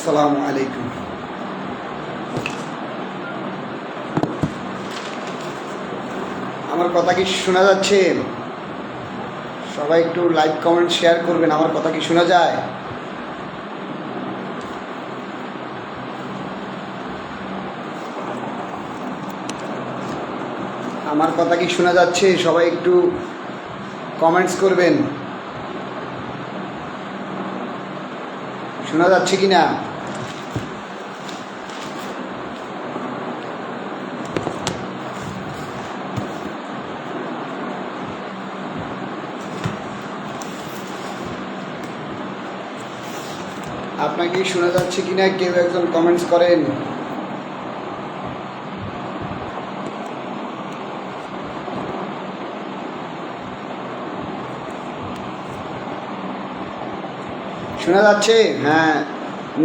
আসসালামু আলাইকুম। আমার কথা কি শোনা যাচ্ছে? সবাই একটু লাইক কমেন্ট শেয়ার করবেন। আমার কথা কি শোনা যায়? আমার কথা কি শোনা যাচ্ছে? সবাই একটু কমেন্টস করবেন। শোনা যাচ্ছে কি না? আপনাকে শোনা যাচ্ছে কি না কেউ একজন কমেন্টস করেন। শোনা যাচ্ছে? হ্যাঁ,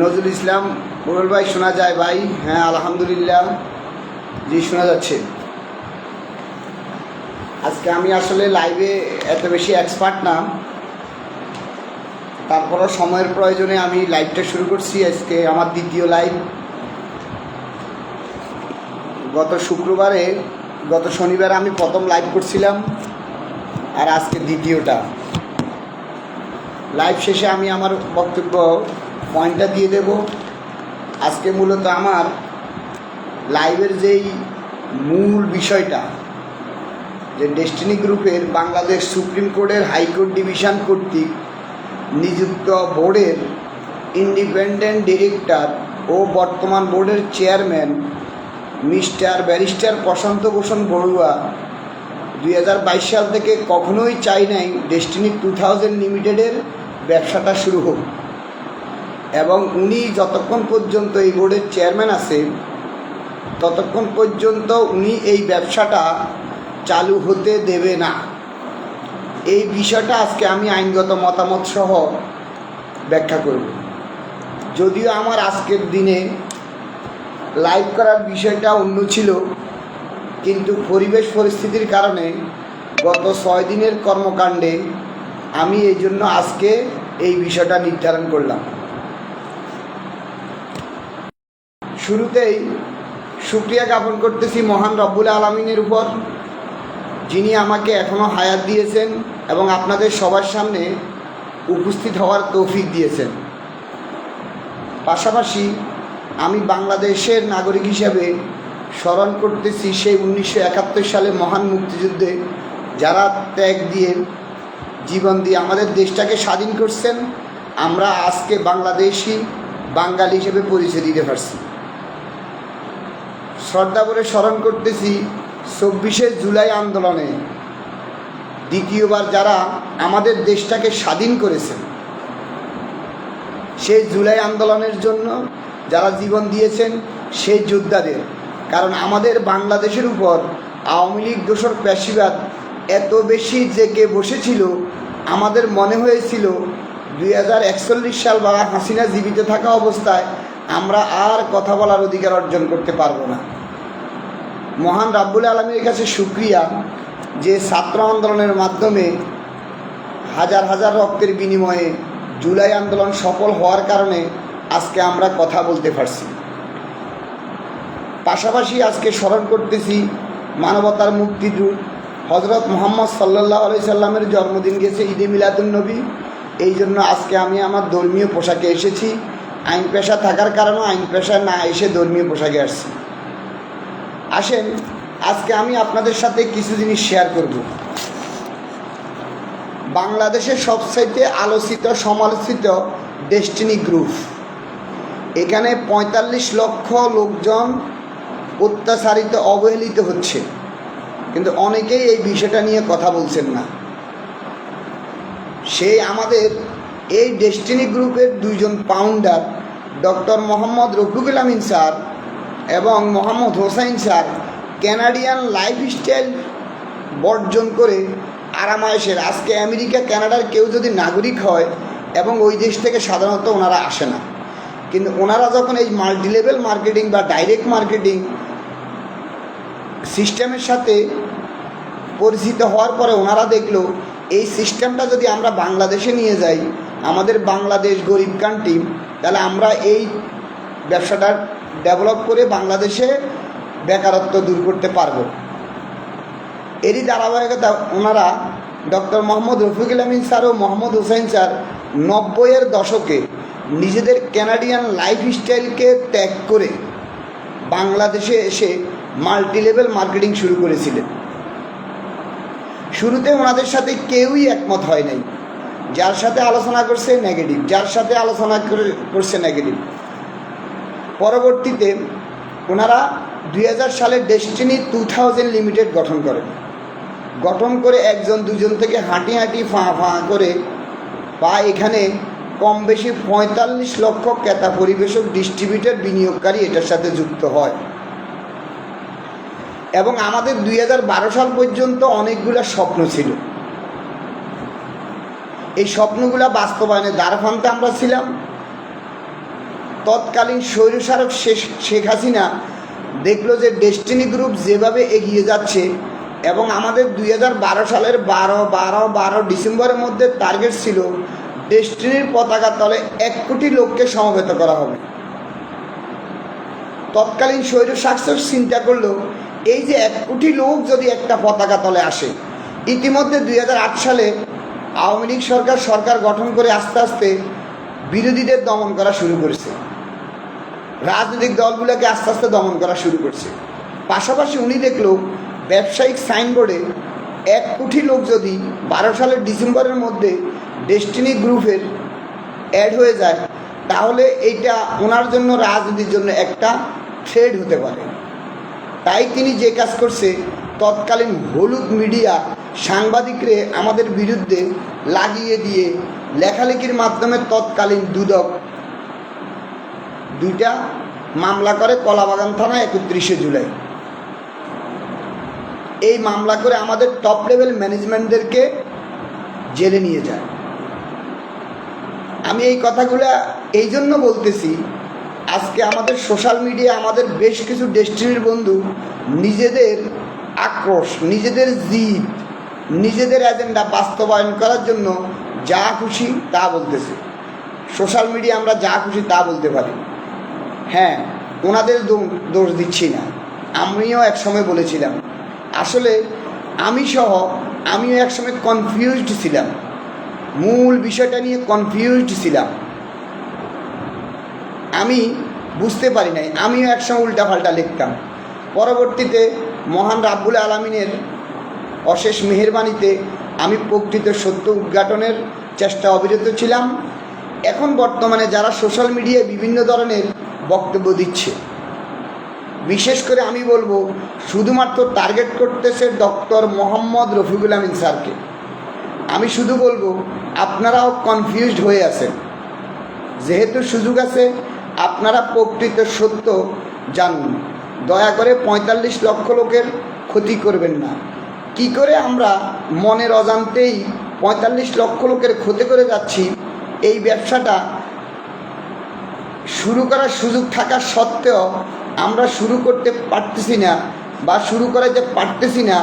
নজরুল ইসলাম মোরল ভাই শোনা যায় ভাই? হ্যাঁ আলহামদুলিল্লাহ, জি শোনা যাচ্ছে। আজকে আমি আসলে লাইভে এত বেশি এক্সপার্ট না, তারপরও সময়ের প্রয়োজনে আমি লাইভটা শুরু করছি। আজকে আমার দ্বিতীয় লাইভ। গত শনিবারে আমি প্রথম লাইভ করছিলাম, আর আজকে দ্বিতীয়টা। লাইভ শেষে আমি আমার বক্তব্য পয়েন্টটা দিয়ে দেব। আজকে মূলত আমার লাইভের যেই মূল বিষয়টা, যে ডেস্টিনি গ্রুপের বাংলাদেশ সুপ্রিম কোর্টের হাইকোর্ট ডিভিশন কর্তৃক নিযুক্ত বোর্ডের ইন্ডিপেন্ডেন্ট ডিরেক্টর ও বর্তমান বোর্ডের চেয়ারম্যান মিস্টার ব্যারিস্টার প্রশান্ত ভূষণ বড়ুয়া 2022 সাল থেকে কখনোই চাই নাই ডেস্টিনি 2000 লিমিটেডের ব্যবসাটা শুরু হোক, এবং উনি যতক্ষণ পর্যন্ত এই বোর্ডের চেয়ারম্যান আছে ততক্ষণ পর্যন্ত উনি এই ব্যবসাটা চালু হতে দেবে না। এই বিষয়টা আজকে আমি আইনগত মতামত সহ ব্যাখ্যা করব। যদিও আমার আজকের দিনে লাইভ করার বিষয়টা অন্য ছিল, কিন্তু পরিবেশ পরিস্থিতির কারণে গত 6 দিনের কর্মকাণ্ডে আমি এই জন্য আজকে এই বিষয়টা নির্ধারণ করলাম। শুরুতেই শুকরিয়া জ্ঞাপন করতেছি মহান রব্বুল আলামিনের উপর, যিনি আমাকে এখনও হায়াত দিয়েছেন এবং আপনাদের সবার সামনে উপস্থিত হওয়ার তৌফিক দিয়েছেন। পাশাপাশি আমি বাংলাদেশের নাগরিক হিসাবে স্মরণ করতেছি সেই 1971 সালে মহান মুক্তিযুদ্ধে যারা ত্যাগ দিয়ে জীবন দিয়ে আমাদের দেশটাকে স্বাধীন করছেন। আমরা আজকে বাংলাদেশি বাঙালি হিসেবে পরিচয় দিতে পারছি। শ্রদ্ধা করে স্মরণ করতেছি 24শে জুলাই আন্দোলনে দ্বিতীয়বার যারা আমাদের দেশটাকে স্বাধীন করেছেন, সেই জুলাই আন্দোলনের জন্য যারা জীবন দিয়েছেন সেই যোদ্ধাদের। কারণ আমাদের বাংলাদেশের উপর আওয়ামী লীগ দোসর ফ্যাসিবাদ এত বেশি জেঁকে বসেছিল, আমাদের মনে হয়েছিল 2041 সাল বা হাসিনা জীবিত থাকা অবস্থায় আমরা আর কথা বলার অধিকার অর্জন করতে পারবো না। মহান রাব্বুল আলামিনের কাছে শুকরিয়া যে ছাত্র আন্দোলনের মাধ্যমে হাজার হাজার রক্তের বিনিময়ে জুলাই আন্দোলন সফল হওয়ার কারণে আজকে আমরা কথা বলতে পারছি। পাশাপাশি আজকে স্মরণ করতেছি মানবতার মুক্তিদূত হজরত মুহাম্মদ সাল্লাল্লাহু আলাইহি সাল্লামের জন্মদিন গেছে, ঈদে মিলাদুন্নবী। এই জন্য আজকে আমি আমার ধর্মীয় পোশাকে এসেছি। আইন পেশা থাকার কারণে আইন পেশা না এসে ধর্মীয় পোশাকে আসছি। আসেন আজকে আমি আপনাদের সাথে কিছু জিনিস শেয়ার করব। বাংলাদেশের সবচাইতে আলোচিত সমালোচিত ডেস্টিনি গ্রুপ, এখানে 45 লক্ষ লোকজন অত্যাচারিত অবহেলিত হচ্ছে, কিন্তু অনেকেই এই বিষয়টা নিয়ে কথা বলছেন না। সেই আমাদের এই ডেস্টিনি গ্রুপের 2 জন founder doctor Mohammad Rafiqul Amin sir এবং Mohammad Hossain sir Canadian lifestyle বর্জন করে আরামায়েশের, আজকে আমেরিকা কানাডার কেউ যদি নাগরিক হয় এবং ওই দেশ থেকে সাধারণত ওনারা আসে না, কিন্তু ওনারা যখন এই মাল্টিলেভেল মার্কেটিং বা ডাইরেক্ট মার্কেটিং সিস্টেমের সাথে পরিচিত হওয়ার পরে ওনারা দেখলো এই সিস্টেমটা যদি আমরা বাংলাদেশে নিয়ে যাই, আমাদের বাংলাদেশ গরিব কান্ট্রি, তাহলে আমরা এই ব্যবসাটা ডেভেলপ করে বাংলাদেশে বেকারত্ব দূর করতে পারব। এরই ধারাবাহিকতা ওনারা ডক্টর মোহাম্মদ রফিকুল আমিন স্যার ও মোহাম্মদ হোসেন স্যার 90-এর দশকে নিজেদের ক্যানাডিয়ান লাইফস্টাইলকে ত্যাগ করে বাংলাদেশে এসে মাল্টিলেভেল মার্কেটিং শুরু করেছিলেন। শুরুতে ওনাদের সাথে কেউই একমত হয় নাই, যার সাথে আলোচনা করছে নেগেটিভ, যার সাথে আলোচনা করছে নেগেটিভ। পরবর্তীতে ওনারা 2000 সালে ডেস্টিনি 2000 লিমিটেড গঠন করেন। গঠন করে একজন দুজন থেকে হাঁটি হাঁটি ফাঁ করে এখানে কম বেশি 45 লক্ষ ক্রেতা পরিবেশক ডিস্ট্রিবিউটর বিনিয়োগকারী এটার সাথে যুক্ত হয়। এবং আমাদের 2012 সাল পর্যন্ত অনেকগুলো স্বপ্ন ছিল। এই স্বপ্নগুলো বাস্তবায়নের দ্বারপ্রান্তে আমরা ছিলাম। তৎকালীন স্বৈরশাসক শেখ হাসিনা দেখলো যে ডেস্টিনি গ্রুপ যেভাবে এগিয়ে যাচ্ছে এবং আমাদের 2012 সালের 12 ডিসেম্বরের মধ্যে টার্গেট ছিল ডেস্টিনির পতাকা তলে 1 কোটি লোককে সমবেত করা হবে। তৎকালীন স্বৈরশাসক চিন্তা করলো এই যে 1 কোটি লোক যদি একটা পতাকা তলে আসে, ইতিমধ্যে 2008 সালে আওয়ামী লীগ সরকার গঠন করে আস্তে আস্তে বিরোধীদের দমন করা শুরু করেছে, রাজনৈতিক দলগুলোকে আস্তে আস্তে দমন করা শুরু করছে। পাশাপাশি উনি দেখলো ব্যবসায়িক সাইনবোর্ডে 1 কোটি লোক যদি 12 সালের ডিসেম্বরের মধ্যে ডেস্টিনি গ্রুপের অ্যাড হয়ে যায়, তাহলে এইটা ওনার জন্য রাজনীতির জন্য একটা থ্রেড হতে পারে। তাই তিনি যে কাজ করছে, তৎকালীন হলুদ মিডিয়া সাংবাদিকরে আমাদের বিরুদ্ধে লাগিয়ে দিয়ে লেখালেখির মাধ্যমে তৎকালীন দুদক 2টা মামলা করে কলাবাগান থানায় 31 জুলাই। এই মামলা করে আমাদের টপ লেভেল ম্যানেজমেন্টদেরকে জেলে নিয়ে যায়। আমি এই কথাগুলো এই জন্য বলতেছি, আজকে আমাদের সোশ্যাল মিডিয়া আমাদের বেশ কিছু ডেস্টিনির বন্ধু নিজেদের আক্রোশ, নিজেদের জিদ, নিজেদের এজেন্ডা বাস্তবায়ন করার জন্য যা খুশি তা বলতেছে। সোশ্যাল মিডিয়া আমরা যা খুশি তা বলতে পারি। হ্যাঁ, ওনাদের দোষ দিচ্ছি না, আমিও একসময় বলেছিলাম। আসলে আমিও একসময় কনফিউজড ছিলাম, মূল বিষয়টা নিয়ে কনফিউজড ছিলাম। আমি বুঝতে পারি নাই, আমিও একসময় উল্টাপাল্টা লিখতাম। পরবর্তীতে মহান রাব্বুল আলামিনের অশেষ মেহেরবানিতে আমি প্রকৃত সত্য উদ্ঘাটনের চেষ্টা অবিরত ছিলাম। এখন বর্তমানে যারা সোশ্যাল মিডিয়ায় বিভিন্ন ধরনের বক্তব্য দিচ্ছে, বিশেষ করে আমি বলবো শুধুমাত্র টার্গেট করতেছে ডক্টর মোহাম্মদ রফিকুল আমিন স্যারকে। আমি শুধু বলবো আপনারাও কনফিউজড হয়ে আছেন, যেহেতু সুযোগ আছে আপনারা প্রকৃত সত্য জানুন। দয়া করে 45 লক্ষ লোকের ক্ষতি করবেন না। কি করে আমরা মনের অজান্তেই 45 লক্ষ লোকের ক্ষতি করে যাচ্ছি, এই ব্যবসাটা শুরু করার সুযোগ থাকা সত্ত্বেও আমরা শুরু করতে পারতেছি না, বা শুরু করাইতে পারতেছি না,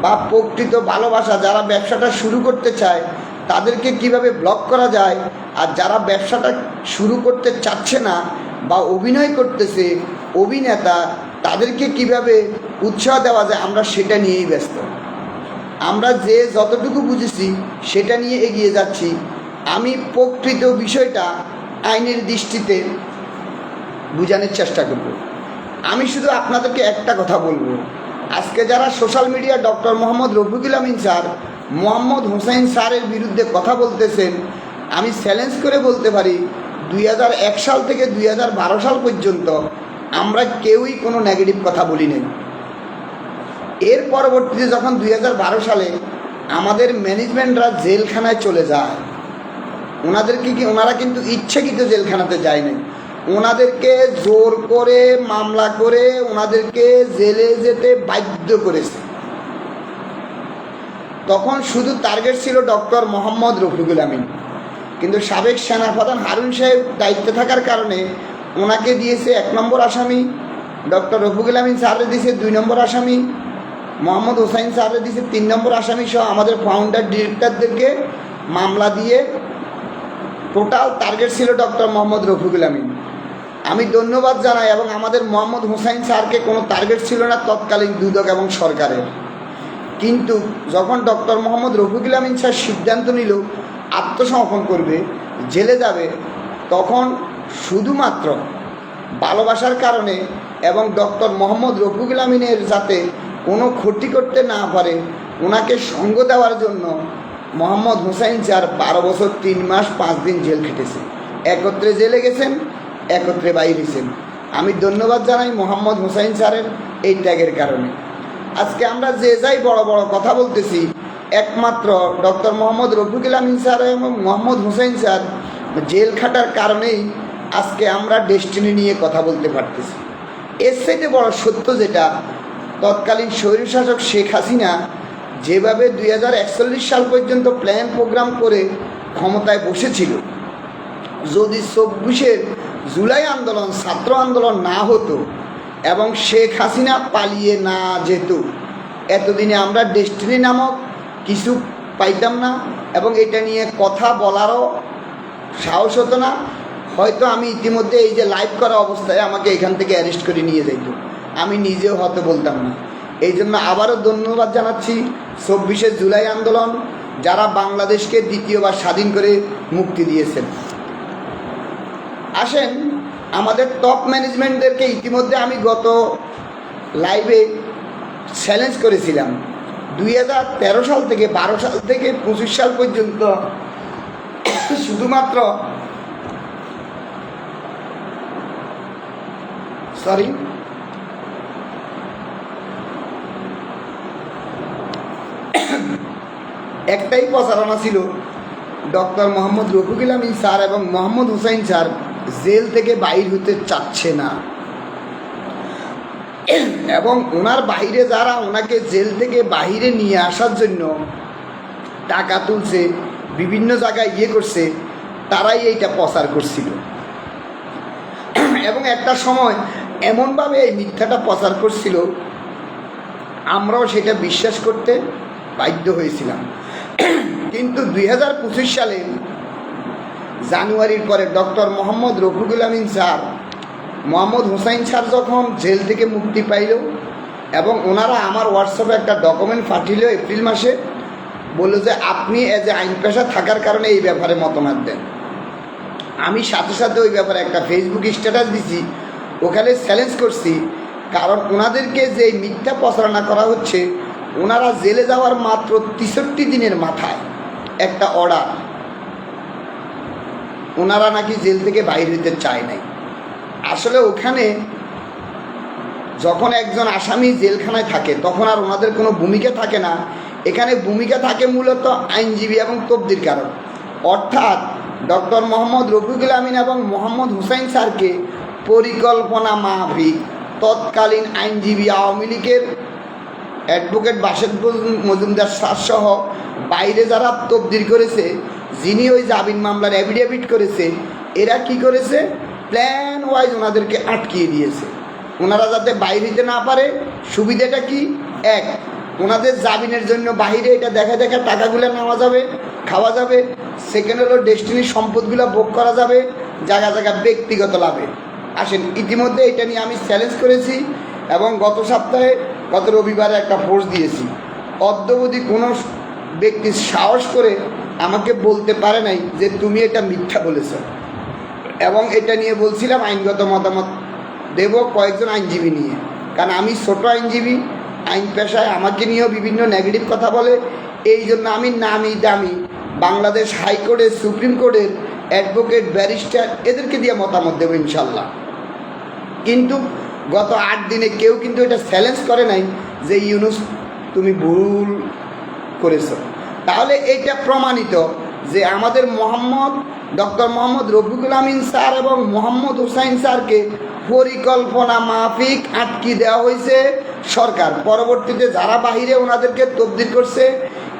বা প্রকৃত ভালোবাসা যারা ব্যবসাটা শুরু করতে চায় তাদেরকে কিভাবে ব্লক করা যায়, আর যারা ব্যবসাটা শুরু করতে চাচ্ছে না বা অভিনয় করতেছে অভিনেতা, তাদেরকে কিভাবে উৎসাহ দেওয়া যায়, আমরা সেটা নিয়েই ব্যস্ত। আমরা যে যতটুকু বুঝেছি সেটা নিয়ে এগিয়ে যাচ্ছি। আমি প্রকৃত বিষয়টা আইনের দৃষ্টিতে বোঝানোর চেষ্টা করব। আমি শুধু আপনাদেরকে একটা কথা বলবো, আজকে যারা social media doctor Mohammad Rafiqul Amin sir, Mohammad Hossain স্যারের বিরুদ্ধে কথা বলতেছেন, আমি চ্যালেঞ্জ করে বলতে পারি 2001 সাল থেকে 2012 সাল পর্যন্ত আমরা কেউই কোনো নেগেটিভ কথা বলি নাই। এর পরবর্তীতে যখন 2012 সালে আমাদের ম্যানেজমেন্টরা জেলখানায় চলে যায়, ওনারা কিন্তু ইচ্ছাকৃত জেলখানাতে যায় নাই, ওনাদেরকে জোর করে মামলা করে ওনাদেরকে জেলে যেতে বাধ্য করেছে। তখন শুধু টার্গেট ছিল ডক্টর মোহাম্মদ রফিকুল আমিন, কিন্তু সাবেক সেনাপ্রধান হারুন সাহেব দায়িত্বে থাকার কারণে ওনাকে দিয়েছে 1 নম্বর আসামি, ডক্টর রফিকুল আমিন স্যাররে দিয়েছে 2 নম্বর আসামি, মোহাম্মদ হোসাইন স্যাররে দিয়েছে 3 নম্বর আসামি সহ আমাদের ফাউন্ডার ডিরেক্টরদেরকে মামলা দিয়ে টোটাল টার্গেট ছিল ডক্টর মোহাম্মদ রফিকুল আমিন। আমি ধন্যবাদ জানাই। এবং আমাদের মোহাম্মদ হোসাইন স্যারকে কোনো টার্গেট ছিল না তৎকালীন দুদক এবং সরকারের, কিন্তু যখন ডক্টর মোহাম্মদ রফিকুল আমিন স্যার সিদ্ধান্ত নিল আত্মসমর্পণ করবে, জেলে যাবে, তখন শুধুমাত্র ভালোবাসার কারণে এবং ডক্টর মোহাম্মদ রফিকুল আমিনের যাতে কোনো ক্ষতি করতে না পারে ওনাকে সঙ্গ দেওয়ার জন্য মোহাম্মদ হোসাইন স্যার 12 বছর 3 মাস 5 দিন জেল খেটেছে। একত্রে জেলে গেছেন, একত্রে বাইরেছেন। আমি ধন্যবাদ জানাই মোহাম্মদ হোসাইন স্যারের এই ত্যাগের কারণে। আজকে আমরা যে যাই বড় বড় কথা বলতেছি, একমাত্র ডক্টর মোহাম্মদ রফিকুল আমিন স্যার এবং মোহাম্মদ হোসাইন স্যার জেল খাটার কারণেই আজকে আমরা ডেস্টিনি নিয়ে কথা বলতে পারতেছি। এর চাইতে বড় সত্য যেটা, তৎকালীন স্বৈরশাসক শেখ হাসিনা যেভাবে 2041 সাল পর্যন্ত প্ল্যান প্রোগ্রাম করে ক্ষমতায় বসেছিল, যদি 24 জুলাই আন্দোলন, ছাত্র আন্দোলন না হতো এবং শেখ হাসিনা পালিয়ে না যেত, এতদিনে আমরা ডেস্টিনি নামক কিছু পাইতাম না এবং এটা নিয়ে কথা বলারও সাহস হতো না। হয়তো আমি ইতিমধ্যে এই যে লাইভ করা অবস্থায় আমাকে এখান থেকে অ্যারেস্ট করে নিয়ে যাইত, আমি নিজেও হয়তো বলতাম না। এই জন্য আবারও ধন্যবাদ জানাচ্ছি 24 জুলাই আন্দোলন, যারা বাংলাদেশকে দ্বিতীয়বার স্বাধীন করে মুক্তি দিয়েছেন। আসেন, আমাদের টপ ম্যানেজমেন্টদেরকে ইতিমধ্যে আমি গত লাইভে চ্যালেঞ্জ করেছিলাম 2013 সাল থেকে 12 সাল থেকে 25 সাল পর্যন্ত শুধুমাত্র একটাই প্রচারণা ছিল, ডক্টর মোহাম্মদ রফিকুল আমিন স্যার এবং মোহাম্মদ হোসাইন স্যার জেল থেকে বাইর হতে চাচ্ছে না এবং ওনার বাইরে যারা ওনাকে জেল থেকে বাইরে নিয়ে আসার জন্য টাকা তুলছে, বিভিন্ন জায়গায় করছে, তারাই এইটা প্রচার করছিল। এবং একটা সময় এমনভাবে এই মিথ্যাটা প্রচার করছিল, আমরাও সেটা বিশ্বাস করতে বাধ্য হয়েছিলাম। কিন্তু 2025 সালে জানুয়ারির পরে doctor Mohammad Rafiqul Amin sir, Mohammad Hossain sir যখন জেল থেকে মুক্তি পাইল এবং ওনারা আমার হোয়াটসঅ্যাপে একটা ডকুমেন্ট পাঠিয়েছিল এপ্রিল মাসে, বলল যে আপনি এজ এ আইন পেশা থাকার কারণে এই ব্যাপারে মতামত দেন। আমি সাথে সাথে ওই ব্যাপারে একটা ফেসবুক স্ট্যাটাস দিছি, ওখানে চ্যালেঞ্জ করছি, কারণ ওনাদেরকে যে মিথ্যা প্রচারণা করা হচ্ছে, ওনারা জেলে যাওয়ার মাত্র 63 দিনের মাথায় একটা অর্ডার, ওনারা নাকি জেল থেকে বাইরে হতে চায় নাই। আসলে ওখানে যখন একজন আসামি জেলখানায় থাকে তখন আর ওনাদের কোনো ভূমিকা থাকে না, এখানে ভূমিকা থাকে মূলত আইনজীবী এবং তদবির কারণ। অর্থাৎ ডক্টর মোহাম্মদ রফিকুল আমিন এবং মোহাম্মদ হোসাইন স্যারকে পরিকল্পনা মাফিক তৎকালীন আইনজীবী আওয়ামী লীগের অ্যাডভোকেট বাসেদ মজুমদার স্যার সহ বাইরে যারা তদবির করেছে, যিনি ওই জামিন মামলার অ্যাফিডেভিট করেছে, এরা কি করেছে, প্ল্যান ওয়াইজ ওনাদেরকে আটকিয়ে দিয়েছে, ওনারা যাতে বাইরে যেতে না পারে। সুবিধাটা কি, এক, ওনাদের জামিনের জন্য বাহিরে এটা দেখা দেখা টাকাগুলো নেওয়া যাবে, খাওয়া যাবে। সেকেন্ড হলো ডেস্টিনির সম্পদগুলো ভোগ করা যাবে জায়গা জায়গা ব্যক্তিগত লাভে। আসেন, ইতিমধ্যে এটা নিয়ে আমি চ্যালেঞ্জ করেছি এবং গত সপ্তাহে গত রবিবারে একটা ফোর্স দিয়েছি। অদ্যাবধি কোনো ব্যক্তি সাহস করে আমাকে বলতে পারে নাই যে তুমি এটা মিথ্যা বলেছ। এবং এটা নিয়ে বলছিলাম আইনগত মতামত দেব কয়েকজন আইনজীবী নিয়ে, কারণ আমি ছোট আইনজীবী, আইন পেশায় আমাকে নিয়েও বিভিন্ন নেগেটিভ কথা বলে। এই জন্য আমি নামি দামি বাংলাদেশ হাইকোর্টের, সুপ্রিম কোর্টের অ্যাডভোকেট, ব্যারিস্টার, এদেরকে দিয়ে মতামত দেবো ইনশাল্লাহ। কিন্তু গত 8 দিনে কেউ কিন্তু এটা চ্যালেঞ্জ করে নাই যে ইউনুস তুমি ভুল করেছ। তাহলে এইটা প্রমাণিত যে আমাদের ডক্টর মোহাম্মদ রফিকুল আমিন স্যার এবং মোহাম্মদ হোসাইন স্যারকে পরিকল্পনা মাফিক আটকে দেওয়া হয়েছে সরকার। পরবর্তীতে যারা বাহিরে ওনাদেরকে তবদিল করছে,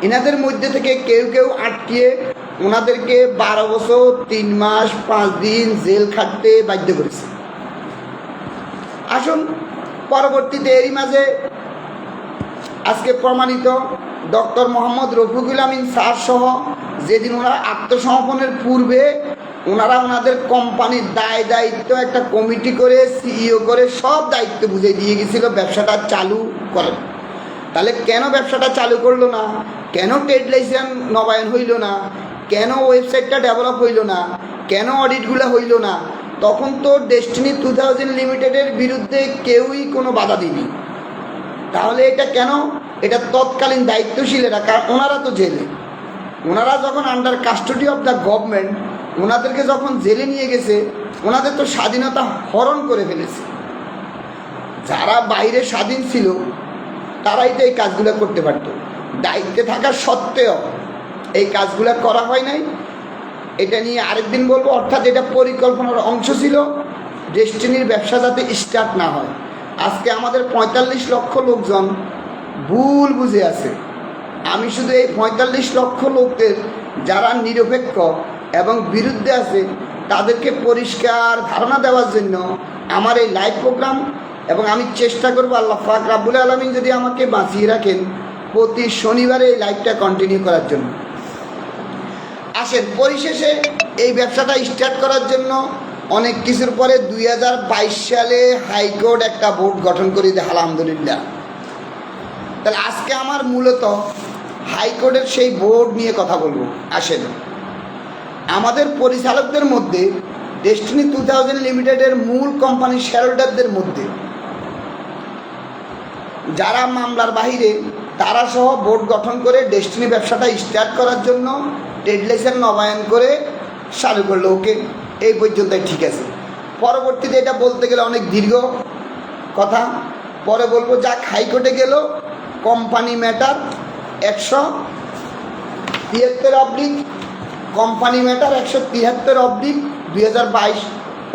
এনাদের মধ্যে থেকে কেউ কেউ আটকিয়ে ওনাদেরকে 12 বছর 3 মাস 5 দিন জেল খাটতে বাধ্য করেছে। আসুন, পরবর্তীতে এরই মাঝে আজকে প্রমাণিত ডক্টর মোহাম্মদ রফিকুল আমিন স্যার সহ যেদিন ওনারা আত্মসমর্পণের পূর্বে ওনারা ওনাদের কোম্পানির দায় দায়িত্ব একটা কমিটি করে সিইও করে সব দায়িত্ব বুঝে দিয়ে গেছিল ব্যবসাটা চালু করেন। তাহলে কেন ব্যবসাটা চালু করলো না, কেন ট্রেড লাইসেন্স নবায়ন হইল না, কেন ওয়েবসাইটটা ডেভেলপ হইল না, কেন অডিটগুলো হইল না? তখন তো ডেস্টিনি 2000 লিমিটেডের বিরুদ্ধে কেউই কোনো বাধা দিনি। তাহলে এটা কেন? এটা তৎকালীন দায়িত্বশীলেরা, কারণ ওনারা তো জেলে, ওনারা যখন under custody of the government, ওনাদেরকে যখন জেলে নিয়ে গেছে, ওনাদের তো স্বাধীনতা হরণ করে ফেলেছে। যারা বাইরে স্বাধীন ছিল তারাই তো এই কাজগুলো করতে পারত, দায়িত্বে থাকা সত্ত্বেও এই কাজগুলো করা হয় নাই। এটা নিয়ে আরেকদিন বলবো। অর্থাৎ এটা পরিকল্পনার অংশ ছিল ডেস্টিনির ব্যবসা যাতে স্টার্ট না হয়। আজকে আমাদের 45 লক্ষ লোকজন ভুল বুঝে আছে। আমি শুধু এই 45 লক্ষ লোকের যারা নিরপেক্ষ এবং বিরুদ্ধে আছে তাদেরকে পরিষ্কার ধারণা দেওয়ার জন্য আমার এই লাইভ প্রোগ্রাম, এবং আমি চেষ্টা করবো আল্লাহ পাক রাব্বুল আলামিন যদি আমাকে বাঁচিয়ে রাখেন প্রতি শনিবারে এই লাইভটা কন্টিনিউ করার জন্য। আসেন, পরিশেষে এই ব্যবসাটা স্টার্ট করার জন্য অনেক কিছুর পরে 2022 সালে হাইকোর্ট একটা বোর্ড গঠন করে দেয়, আলহামদুলিল্লাহ। তাহলে আজকে আমার মূলত হাইকোর্টের সেই বোর্ড নিয়ে কথা বলবো। আসেন, আমাদের পরিচালকদের মধ্যে ডেস্টিনি 2000 লিমিটেডের মূল কোম্পানির শেয়ারহোল্ডারদের মধ্যে যারা মামলার বাহিরে, তারা সহ বোর্ড গঠন করে ডেস্টিনি ব্যবসাটা স্টার্ট করার জন্য ট্রেড লাইসেন্স নবায়ন করে চালু করলো। ওকে, এই পর্যন্ত ঠিক আছে। পরবর্তীতে এটা বলতে গেলে অনেক দীর্ঘ কথা, পরে বলবো। যাক, হাইকোর্টে গেল company matter 173 company matter 173/2022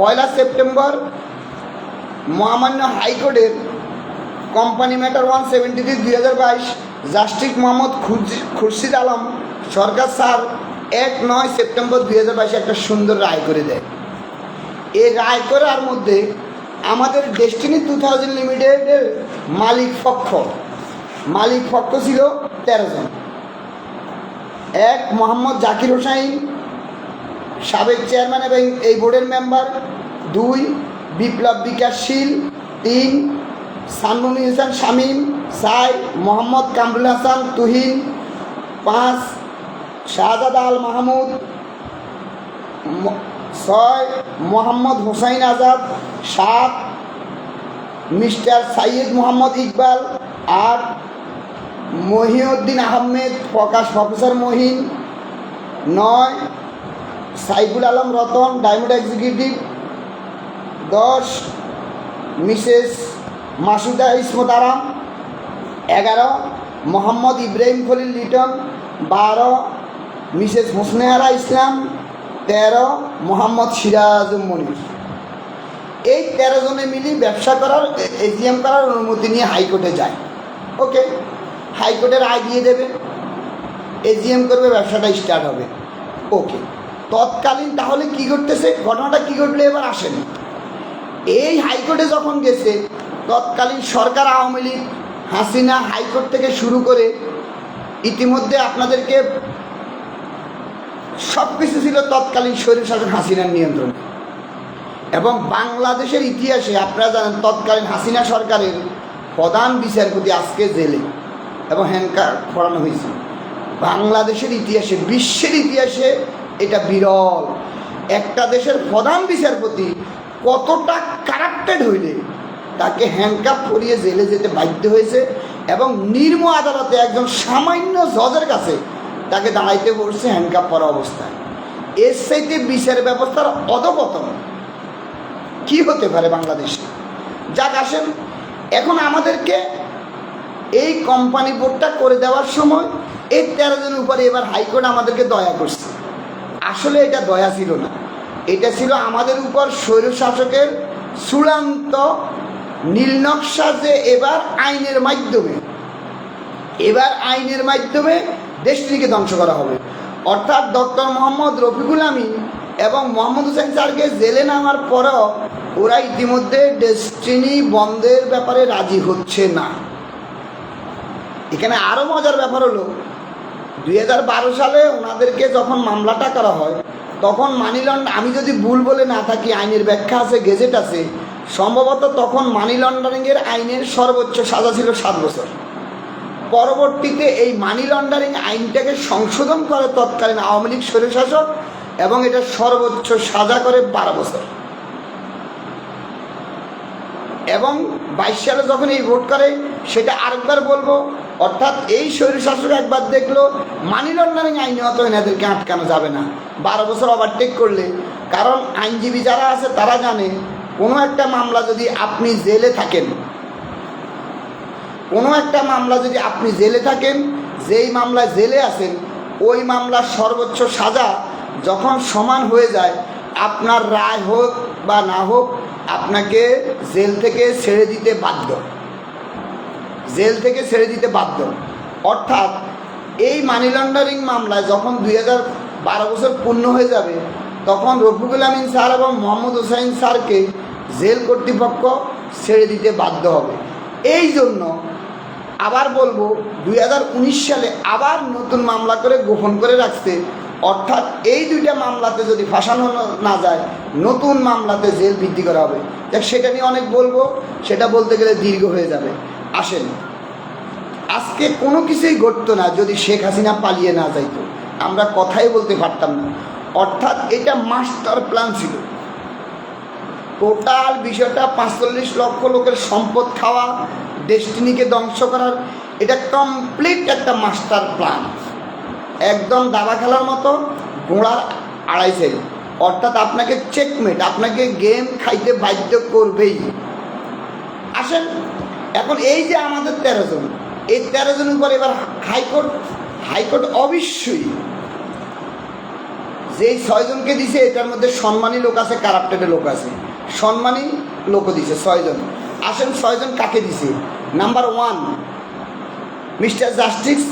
1 September মহামান্য হাইকোর্টের company matter 173/2022 justice Mohammad Khurshid Alam Sarkar sir 1-9 September 2022 একটা সুন্দর রায় করে দেয়। এই রায় করার মধ্যে আমাদের ডেস্টিনি 2000 লিমিটেডের মালিক পক্ষ ছিল 13 জন। 1 মোহাম্মদ জাকির হোসাইন, সাবেক চেয়ারম্যান এবং এই বোর্ডের member. 2 Biplab Bikash Shil. 3 Sanmun Ihsan Shamim. 4 Mohammad Kamrul Hasan Tuhin. 5 Shahzad Al Mahmud. 6 Mohammad Hossain Azad. 7 Mr Sayed Mohammad Iqbal. 8 Mohiuddin Ahmed professor Mohin. 9 Saiful Alam Ratan diamond executive. 10 Mrs Masuda Ismat Aram. 11 Mohammad Ibrahim Khalil Liton. 12 Mrs Hosnehara Islam. 13 Mohammad Sirajul Monir. এই 13 জনে মিলি ব্যবসা করার এজিএম করার অনুমতি নিয়ে হাইকোর্টে যায়। ওকে, হাইকোর্টে রায় দিয়ে দেবে, এজিএম করবে, ব্যবসাটা স্টার্ট হবে। ওকে, তৎকালীন তাহলে কি করতেছে, ঘটনাটা কি ঘটলো এবার আসেন। এই হাইকোর্টে যখন গেছে, তৎকালীন সরকার আওয়ামী লীগ, হাসিনা, হাইকোর্ট থেকে শুরু করে ইতিমধ্যে আপনাদেরকে সব কিছু ছিল তৎকালীন স্বৈর শাসক হাসিনার নিয়ন্ত্রণে। এবং বাংলাদেশের ইতিহাসে আপনারা জানেন তৎকালীন হাসিনা সরকারের প্রধান বিচারপতি আজকে জেলে এবং হ্যান্ডকার করানো হয়েছে। বাংলাদেশের ইতিহাসে, বিশ্বের ইতিহাসে এটা বিরল। একটা দেশের প্রধান বিচারপতি কতটা কারাপ্টেড হইলে তাকে হ্যান্ডকাপ করিয়ে জেলে যেতে বাধ্য হয়েছে, এবং নির্ম আদালতে একজন সামান্য জজের কাছে তাকে দাঁড়াইতে বলছে হ্যান্ডকাপ করা অবস্থায়। এর চাইতে বিচার ব্যবস্থার অধপতন কি হতে পারে বাংলাদেশে? যাক, আসেন, এখন আমাদেরকে এই কোম্পানি বোর্ডটা করে দেওয়ার সময় এই 13 জনের উপরে এবার হাইকোর্ট আমাদেরকে দয়া করছে। আসলে এটা দয়া ছিল না, এটা ছিল আমাদের উপর স্বৈরশাসকের চূড়ান্ত নীলনকশা যে এবার আইনের মাধ্যমে ডেস্টিনিকে ধ্বংস করা হবে। অর্থাৎ ডক্টর মোহাম্মদ রফিকুল আমিন এবং মোহাম্মদ হোসেন স্যারকে জেলে নামার পরেও ওরা ইতিমধ্যে ডেস্টিনি বন্ধের ব্যাপারে রাজি হচ্ছে না। এখানে আরও মজার ব্যাপার হলো 2012 সালে ওনাদেরকে যখন মামলাটা করা হয়, তখন মানি লন্ডার, আমি যদি ভুল বলে না থাকি, আইনের ব্যাখ্যা আছে, গেজেট আছে, সম্ভবত তখন মানি লন্ডারিংয়ের আইনের সর্বোচ্চ সাজা ছিল 7 বছর। পরবর্তীতে এই মানি লন্ডারিং আইনটাকে সংশোধন করে তৎকালীন আওয়ামী লীগ স্বৈরশাসক, এবং এটা সর্বোচ্চ সাজা করে 12 বছর। এবং 22 সালে যখন এই ভোট করে, সেটা আরেকবার বলবো, অর্থাৎ এই স্বৈরশাসক একবার দেখলো মানি লন্ডারিং আইনে অত এনাদেরকে আটকানো যাবে না 12 বছর ওভারটেক করলে। কারণ আইনজীবী যারা আছে তারা জানে, কোনো একটা মামলা যদি আপনি জেলে থাকেন, কোনো একটা মামলা যদি আপনি জেলে থাকেন, যেই মামলায় জেলে আছেন, ওই মামলার সর্বোচ্চ সাজা যখন সমান হয়ে যায়, আপনার রায় হোক বা না হোক, আপনাকে জেল থেকে ছেড়ে দিতে বাধ্য, জেল থেকে ছেড়ে দিতে বাধ্য। অর্থাৎ এই মানি লন্ডারিং মামলায় যখন 2012 বছর পূর্ণ হয়ে যাবে, তখন রফিকুল আমিন স্যার এবং মোহাম্মদ হোসাইন স্যারকে জেল কর্তৃপক্ষ ছেড়ে দিতে বাধ্য হবে। এই জন্য আবার বলবো, 2019 সালে আবার নতুন মামলা করে গোপন করে রাখছে। অর্থাৎ এই দুইটা মামলাতে যদি ফাঁসানো না যায়, নতুন মামলাতে জেল বৃদ্ধি করা হবে। দেখ, সেটা নিয়ে অনেক বলবো, সেটা বলতে গেলে দীর্ঘ হয়ে যাবে। আসেন, আজকে কোনো কিছুই ঘটতো না যদি শেখ হাসিনা পালিয়ে না যাইতো, আমরা কথাই বলতে পারতাম না। অর্থাৎ এটা মাস্টার প্ল্যান ছিল। টোটাল বিষয়টা 45 লক্ষ লোকের সম্পদ খাওয়া, ডেস্টিনিকে ধ্বংস করার, এটা কমপ্লিট একটা মাস্টার প্ল্যান, একদম দাবা খেলার মতো, ঘোড়ার আড়াইশে। অর্থাৎ আপনাকে চেকমেট, আপনাকে গেম খাইতে বাধ্য করবেই। আসেন, এখন এই যে আমাদের 13 জন, এই 13 জনের উপর এবার হাইকোর্ট অবশ্যই যেই 6 জনকে দিছে, এটার মধ্যে সম্মানী লোক আছে, কারাপ্টেডের লোক আছে। সম্মানী লোকও দিছে 6 জন। আসেন, 6 জন কাকে দিছে? Number 1, mister justice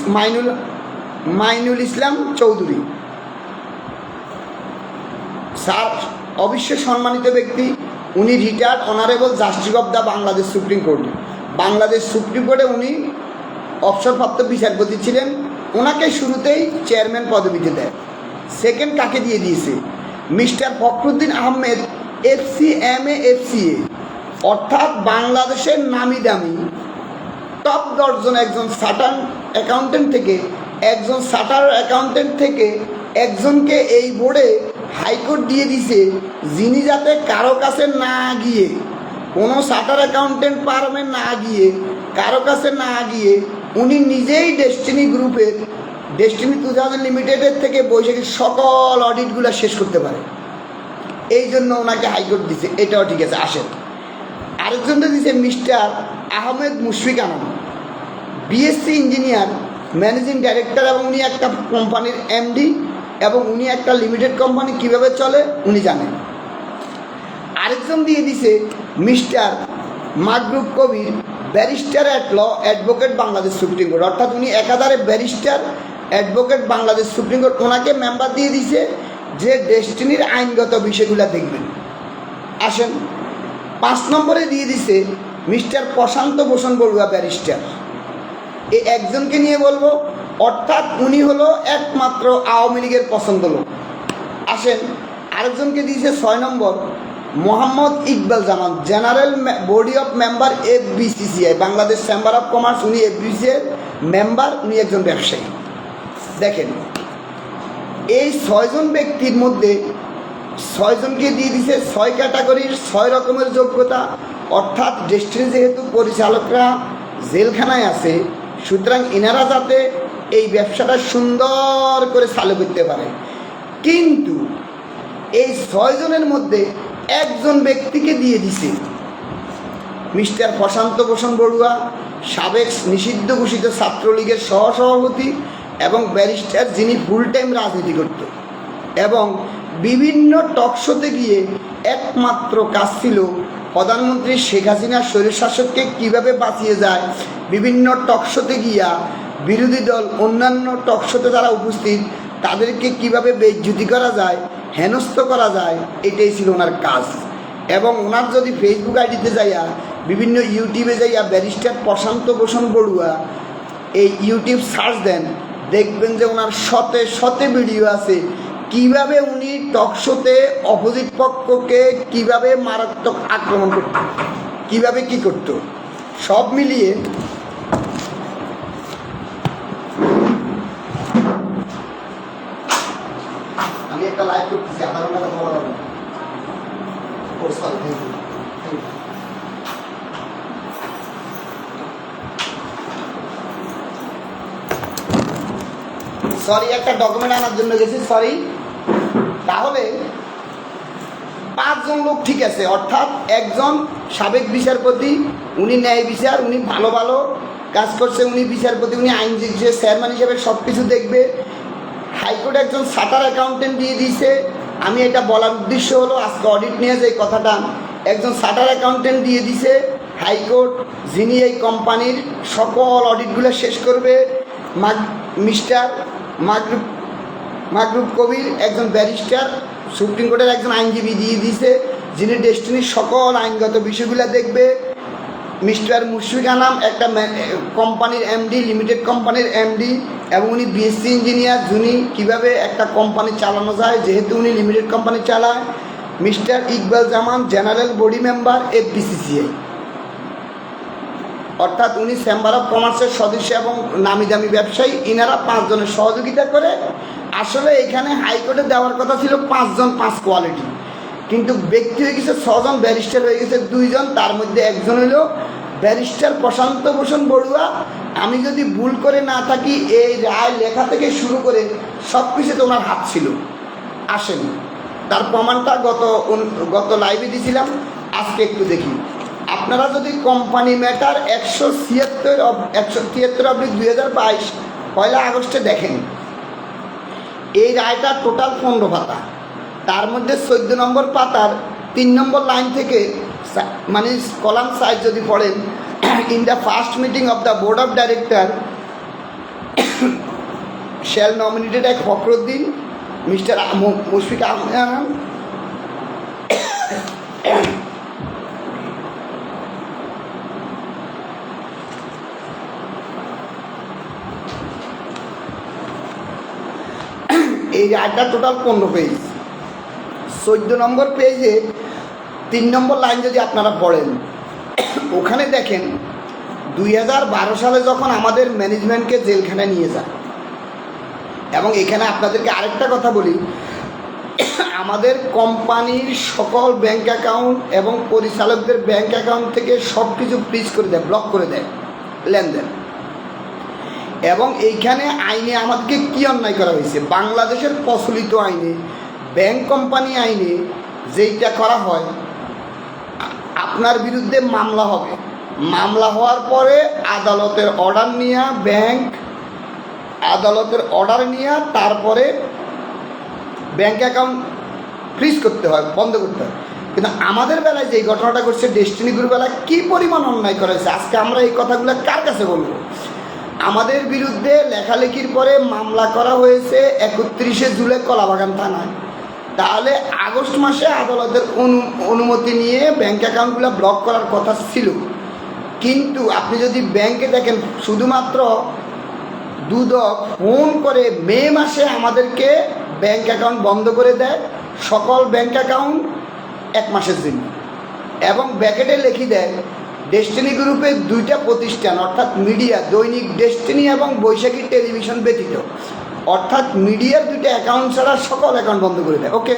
Mainul Islam Chowdhury sir, অবশ্যই সম্মানিত ব্যক্তি। উনি retired honourable justice of the Bangladesh supreme court. Bangladesh supreme কোর্টে উনি অবসরপ্রাপ্ত বিচারপতি ছিলেন। ওনাকে শুরুতেই চেয়ারম্যান পদবিতে দেয়। সেকেন্ড কাকে দিয়ে দিয়েছে? Mister Fakhruddin Ahmed FCMA FCA, অর্থাৎ বাংলাদেশের নামি দামি টপ 10 জন একজন চার্টার্ড অ্যাকাউন্টেন্ট থেকে, একজন চার্টার্ড অ্যাকাউন্টেন্ট থেকে একজনকে এই বোর্ডে হাইকোর্ট দিয়ে দিছে, যিনি যাতে কারো কাছে না গিয়ে, কোনো চার্টার্ড অ্যাকাউন্টেন্ট ফার্মে না গিয়ে, কারো কাছে না গিয়ে, উনি নিজেই ডেস্টিনি গ্রুপের, ডেস্টিনি 2000 লিমিটেডের থেকে বৈশাখীর সকল অডিটগুলো শেষ করতে পারে। এই জন্য ওনাকে হাইকোর্ট দিছে, এটাও ঠিক আছে। আসেন, আরেকজনটা দিছে mister Ahmed Mushfiq Anam, BSc engineer, managing director, এবং উনি একটা কোম্পানির MD, এবং উনি একটা লিমিটেড কোম্পানি কীভাবে চলে উনি জানেন। আরেকজন দিয়ে দিছে Mr Magrub Kabir, barrister at law, advocate Bangladesh supreme court. অর্থাৎ উনি একাধারে barrister, advocate Bangladesh supreme court. ওনাকে মেম্বার দিয়ে দিছে যে ডেস্টিনির আইনগত বিষয়গুলো দেখবেন। আসেন, 5 নম্বরে দিয়ে দিছে মিস্টার প্রশান্ত ভূষণ বড়ুয়া, ব্যারিস্টার। এই একজনকে নিয়ে বলবো, অর্থাৎ উনি হলো একমাত্র আওয়ামী লীগের পছন্দ লোক। আসেন, আরেকজনকে দিয়েছে 6 নম্বর, Mohammad Iqbal Zaman, general body of member FBCCI, Bangladesh chamber of commerce. উনি FBCCI মেম্বার, উনি একজন ব্যবসায়ী। দেখেন, এই 6 জন ব্যক্তির মধ্যে 6 জনকে দিয়ে দিছে 6 ক্যাটাগরির 6 রকমের যোগ্যতা। অর্থাৎ ডেস্টিনি যেহেতু পরিচালকরা জেলখানায় আছে, সুতরাং এনারা যাতে এই ব্যবসাটা সুন্দর করে চালু করতে পারে। কিন্তু এই 6 জনের মধ্যে একজন ব্যক্তিকে দিয়ে দিছে মিস্টার প্রশান্ত ভূষণ বড়ুয়া, সাবেক নিষিদ্ধ ঘোষিত ছাত্রলীগের সহসভাপতি এবং ব্যারিস্টার, যিনি ফুল টাইম রাজনীতি করত, এবং বিভিন্ন টকশোতে গিয়ে একমাত্র কাজ ছিল প্রধানমন্ত্রী শেখ হাসিনার স্বৈরশাসককে কীভাবে বাঁচিয়ে যায়, বিভিন্ন টকশোতে গিয়া বিরোধী দল, অন্যান্য টকশোতে যারা উপস্থিত, তাদেরকে কিভাবে বেইজ্জতি করা যায়, হেনস্থ করা যায়, এটাই ছিল ওনার কাজ। এবং ওনার যদি ফেসবুক আইডিতে যাইয়া, বিভিন্ন ইউটিউবে যাইয়া ব্যারিস্টার প্রশান্ত ভূষণ বড়ুয়া এই ইউটিউব সার্চ দেন, দেখবেন যে ওনার শতে শতে ভিডিও আছে কিভাবে উনি টকশোতে অপোজিট পক্ষকে কিভাবে মারাত্মক আক্রমণ করত, কিভাবে কি করত, সব মিলিয়ে আমি একটা লাইভ করতেছি, আধা ঘন্টা কথা বলা যাবে। সরি, একটা ডকুমেন্ট আনার জন্য গেছি, সরি। তাহলে 5 জন লোক ঠিক আছে, অর্থাৎ একজন সাবেক বিচারপতি, উনি ন্যায় বিচার, উনি ভালো ভালো কাজ করছে, উনি বিচারপতি, উনি আইনজীবী চেয়ারম্যান হিসেবে সব কিছু দেখবে। হাইকোর্ট একজন চার্টার অ্যাকাউন্টেন্ট দিয়ে দিয়েছে। আমি এটা বলার উদ্দেশ্য হলো আজকে অডিট নিয়ে যে কথাটা, একজন চার্টার অ্যাকাউন্টেন্ট দিয়ে দিছে হাইকোর্ট, যিনি এই কোম্পানির সকল অডিটগুলো শেষ করবে। মিস্টার মাগরুব কবির একজন ব্যারিস্টার, সুপ্রিম কোর্টের একজন আইনজীবী দিয়ে দিয়েছে, যিনি ডেস্টিনির সকল আইনগত বিষয়গুলো দেখবে। মিস্টার মুশফিক আনাম একটা কোম্পানির এমডি, লিমিটেড কোম্পানির এমডি, এবং উনি বিএসসি ইঞ্জিনিয়ার, যিনি কীভাবে একটা কোম্পানি চালানো যায়, যেহেতু উনি লিমিটেড কোম্পানি চালায়। Mister Iqbal Zaman general body member FBCCI, অর্থাৎ উনি চেম্বার অফ কমার্সের সদস্য এবং নামি দামি ব্যবসায়ী। ইনারা 5 জনের সহযোগিতা করে। আসলে এখানে হাইকোর্টে দেওয়ার কথা ছিল 5 জন, 5 কোয়ালিটি, কিন্তু ব্যক্তি হয়ে গেছে 6 জন, ব্যারিস্টার হয়ে গেছে 2 জন, তার মধ্যে একজন হইল ব্যারিস্টার প্রশান্ত ভূষণ বড়ুয়া। আমি যদি ভুল করে না থাকি, এই রায় লেখা থেকে শুরু করে সব কিছুতে ওনার হাত ছিল। আসেন, তার প্রমাণটা গত লাইভে দিয়েছিলাম, আজকে একটু দেখি। আপনারা যদি কোম্পানি ম্যাটার 173/2022 1 আগস্টে দেখেন, এই রায়টা টোটাল 15 পাতা, তার মধ্যে 14 নম্বর পাতার 3 নম্বর লাইন থেকে, মানে কলাম সাইজ যদি পড়েন, in the first meeting of the board of director shall nominated এক ফখরুদ্দিন, মিস্টার মুশফিক আহমেদ, এই রায়টা টোটাল 15 পেজ। 14 নম্বর পেজে 3 নম্বর লাইন যদি আপনারা পড়েন, ওখানে দেখেন 2012 সালে যখন আমাদের ম্যানেজমেন্টকে জেলখানায় নিয়ে যায়, এবং এখানে আপনাদেরকে আরেকটা কথা বলি, আমাদের কোম্পানির সকল ব্যাংক অ্যাকাউন্ট এবং পরিচালকদের ব্যাংক অ্যাকাউন্ট থেকে সব কিছু ফ্রিজ করে দেয়, ব্লক করে দেয় লেনদেন। এবং এইখানে আইনে আমাদেরকে কী অন্যায় করা হয়েছে, বাংলাদেশের প্রচলিত আইনে, ব্যাংক কোম্পানি আইনে যেইটা করা হয়, আপনার বিরুদ্ধে মামলা হবে, মামলা হওয়ার পরে আদালতের অর্ডার নিয়ে, ব্যাংক আদালতের অর্ডার নিয়ে তারপরে ব্যাংক অ্যাকাউন্ট ফ্রিজ করতে হয়, বন্ধ করতে হয়। কিন্তু আমাদের বেলায় যেই ঘটনাটা ঘটছে, ডেস্টিনি গ্রুপের বেলায় কী পরিমাণ অন্যায় করা হয়েছে, আজকে আমরা এই কথাগুলো কার কাছে বলবো? আমাদের বিরুদ্ধে লেখালেখির পরে মামলা করা হয়েছে 31শে জুলাই কলাবাগান থানায়। তাহলে আগস্ট মাসে আদালতের অনুমতি নিয়ে ব্যাংক অ্যাকাউন্টগুলো ব্লক করার কথা ছিল। কিন্তু আপনি যদি ব্যাংকে দেখেন, শুধুমাত্র দুদক ফোন করে মে মাসে আমাদেরকে ব্যাংক অ্যাকাউন্ট বন্ধ করে দেয়, সকল ব্যাংক অ্যাকাউন্ট 1 মাসের জন্য, এবং ব্যাকেটে লিখে দেয় ডেস্টিনি গ্রুপের 2টা প্রতিষ্ঠান, অর্থাৎ মিডিয়া, দৈনিক ডেস্টিনি এবং বৈশাখী টেলিভিশন ব্যতীত, অর্থাৎ মিডিয়ার 2টা অ্যাকাউন্ট ছাড়া সকল অ্যাকাউন্ট বন্ধ করে দেয়। ওকে,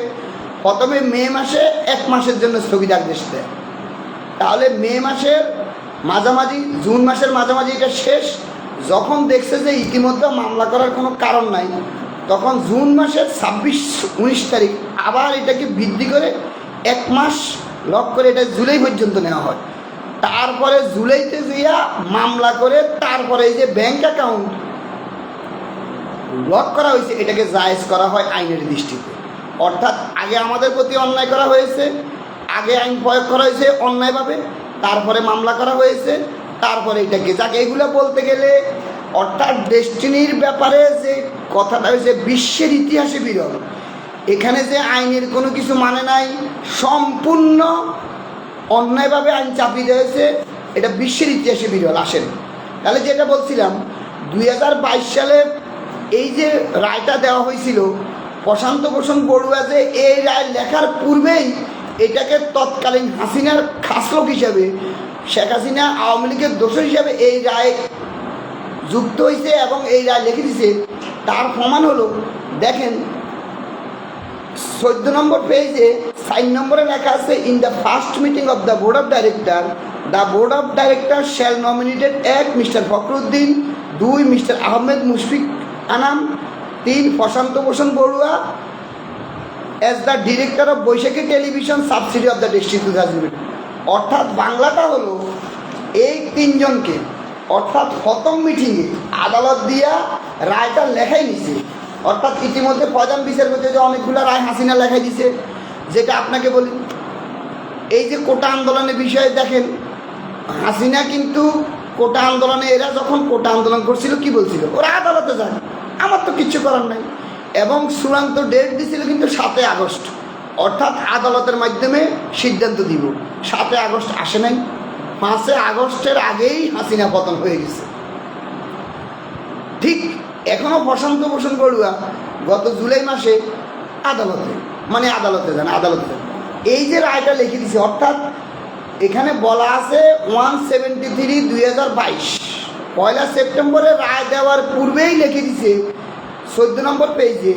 প্রথমে মে মাসে 1 মাসের জন্য স্থগিতাদেশ দেয়। তাহলে মে মাসের মাঝামাঝি, জুন মাসের মাঝামাঝি এটা শেষ। যখন দেখছে যে ইতিমধ্যে মামলা করার কোনো কারণ নাই, তখন জুন মাসের 26-19 তারিখ আবার এটাকে বৃদ্ধি করে 1 মাস লক করে এটা জুলাই পর্যন্ত নেওয়া হয়। তারপরে জুলাইতে যেয়া মামলা করে তারপরে এই যে ব্যাংক অ্যাকাউন্ট ব্লক করা হয়েছে, এটাকে জায়েজ করা হয় আইনের দৃষ্টিতে। অর্থাৎ আগে আমাদের প্রতি অন্যায় করা হয়েছে, আগে আইন প্রয়োগ করা হয়েছে অন্যায়ভাবে, তারপরে মামলা করা হয়েছে, তারপরে এটাকে, যাকে এগুলো বলতে গেলে, অর্থাৎ ডেস্টিনির ব্যাপারে যে কথাটা হয়েছে বিশ্বের ইতিহাসে বিরল। এখানে যে আইনের কোনো কিছু মানে নাই, সম্পূর্ণ অন্যায়ভাবে আইন চাপিয়ে দেওয়া হয়েছে, এটা বিশ্বের ইতিহাসে বিরল। আসেন, তাহলে যেটা বলছিলাম, 2022 সালে এই যে রায়টা দেওয়া হয়েছিল, প্রশান্ত ভূষণ বড়ুয়া যে এই রায় লেখার পূর্বেই এটাকে তৎকালীন হাসিনার খাসলোক হিসাবে, শেখ হাসিনা আওয়ামী লীগের দোষর হিসাবে এই রায় যুক্ত হয়েছে এবং এই রায় লিখে দিছে, তার প্রমাণ হলো দেখেন 14 নম্বর পেজে 4 নম্বরে লেখা আছে, in the first meeting of the board of director shall nominated 1 mister Fakhruddin, 2 mister Ahmed Mushfiq Anam, 3 Prashanta Bhushan Barua as the director of Baishakhi television subsidy of the district 2000। অর্থাৎ বাংলাটা হলো এই তিনজনকে, অর্থাৎ প্রথম মিটিংয়ে আদালত দিয়া রায়টা লেখাই নিছে। অর্থাৎ ইতিমধ্যে প্রধান বিচারপতি যে অনেকগুলো রায় হাসিনা লেখাই দিছে। যেটা আপনাকে বলি, এই যে কোটা আন্দোলনের বিষয়ে দেখেন, হাসিনা কিন্তু কোটা আন্দোলনে, এরা যখন কোটা আন্দোলন করছিল কি বলছিল, ওরা আদালতে যায়, আমার তো কিচ্ছু করার নাই, এবং চূড়ান্ত ডেট দিছিল কিন্তু 7 আগস্ট, অর্থাৎ আদালতের মাধ্যমে সিদ্ধান্ত দিব। 7 আগস্ট আসে নাই, 5 আগস্টের আগেই হাসিনা পতন হয়ে গেছে। ঠিক এখনও প্রশান্ত ভূষণ বড়ুয়া গত জুলাই মাসে আদালতে যান। এই যে রায়টা লিখে দিছে, অর্থাৎ এখানে বলা আছে 173/2022 1 সেপ্টেম্বরে রায় দেওয়ার পূর্বেই লিখে দিছে 14 নম্বর পেজে,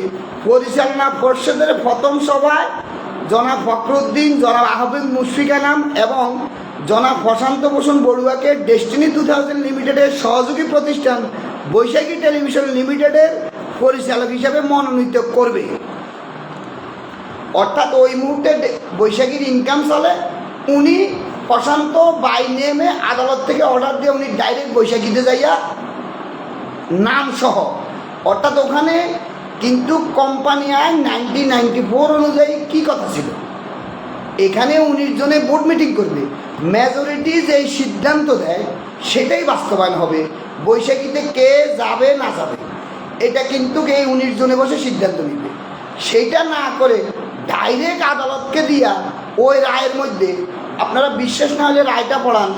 পরিচালনা পর্ষদের প্রথম সভায় জনাব ফখরুদ্দিন, জনাব আহমেদ মুশফিক আনাম এবং জনাব প্রশান্ত ভূষণ বড়ুয়াকে ডেস্টিনি 2000 লিমিটেডের সহযোগী প্রতিষ্ঠান বৈশাখী টেলিভিশন লিমিটেডের পরিচালক হিসাবে মনোনীত করবে। অর্থাৎ ওই মুহূর্তে বৈশাখীর ইনকাম চলে, উনি প্রশান্ত বাই নেমে আদালত থেকে অর্ডার দিয়ে উনি ডাইরেক্ট বৈশাখীতে যাইয়া নাম সহ, অর্থাৎ ওখানে কিন্তু কোম্পানি আইন 1994 অনুযায়ী কী কথা ছিল, এখানে 19 জনে বোর্ড মিটিং করবে, মেজরিটি যেই সিদ্ধান্ত দেয় সেটাই বাস্তবায়ন হবে। বৈশাখীতে কে যাবে না যাবে এটা কিন্তু এই 19 জনে বসে সিদ্ধান্ত নিবে। সেইটা না করে ডাইরেক্ট আদালতকে দিয়া ওই রায়ের মধ্যে, আপনারা বিশ্বাস না হলে রায়টা পড়ান,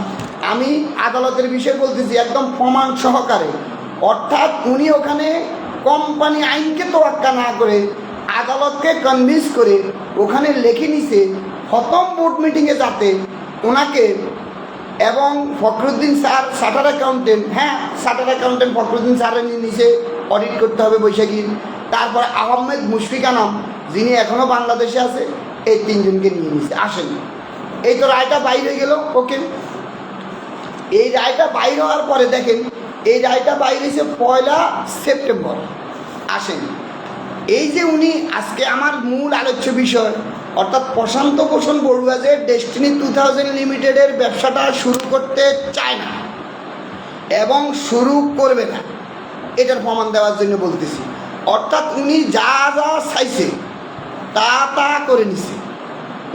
আমি আদালতের বিষয়ে বলতেছি একদম প্রমাণ সহকারে। অর্থাৎ উনি ওখানে কোম্পানি আইনকে তোয়াক্কা না করে আদালতকে কনভিন্স করে ওখানে লিখে নিছে প্রথম বোর্ড মিটিংয়ে যাতে ওনাকে এবং Fakhruddin sir charter accountant, charter accountant Fakhruddin স্যারের নিচে অডিট করতে হবে বৈশাখীর, তারপর আহমেদ মুশফিক আনাম যিনি এখনও বাংলাদেশে আছে, এই 3 জনকে নিয়ে নিছে। আসেন, এই তো রায়টা বাইর হয়ে গেল। ওকে, এই রায়টা বাইর হওয়ার পরে দেখেন, এই রায়টা বাইর হয়েছে 1 সেপ্টেম্বর। আসেন, এই যে উনি আজকে আমার মূল আলোচ্য বিষয়, অর্থাৎ প্রশান্ত ভূষণ বড়ুয়া যে ডেস্টিনি 2000 লিমিটেডের ব্যবসাটা শুরু করতে চায় না এবং শুরু করবে না, এটার প্রমাণ দেওয়ার জন্য বলতেছি। অর্থাৎ উনি যা যা চাইছে তা করে নিছে,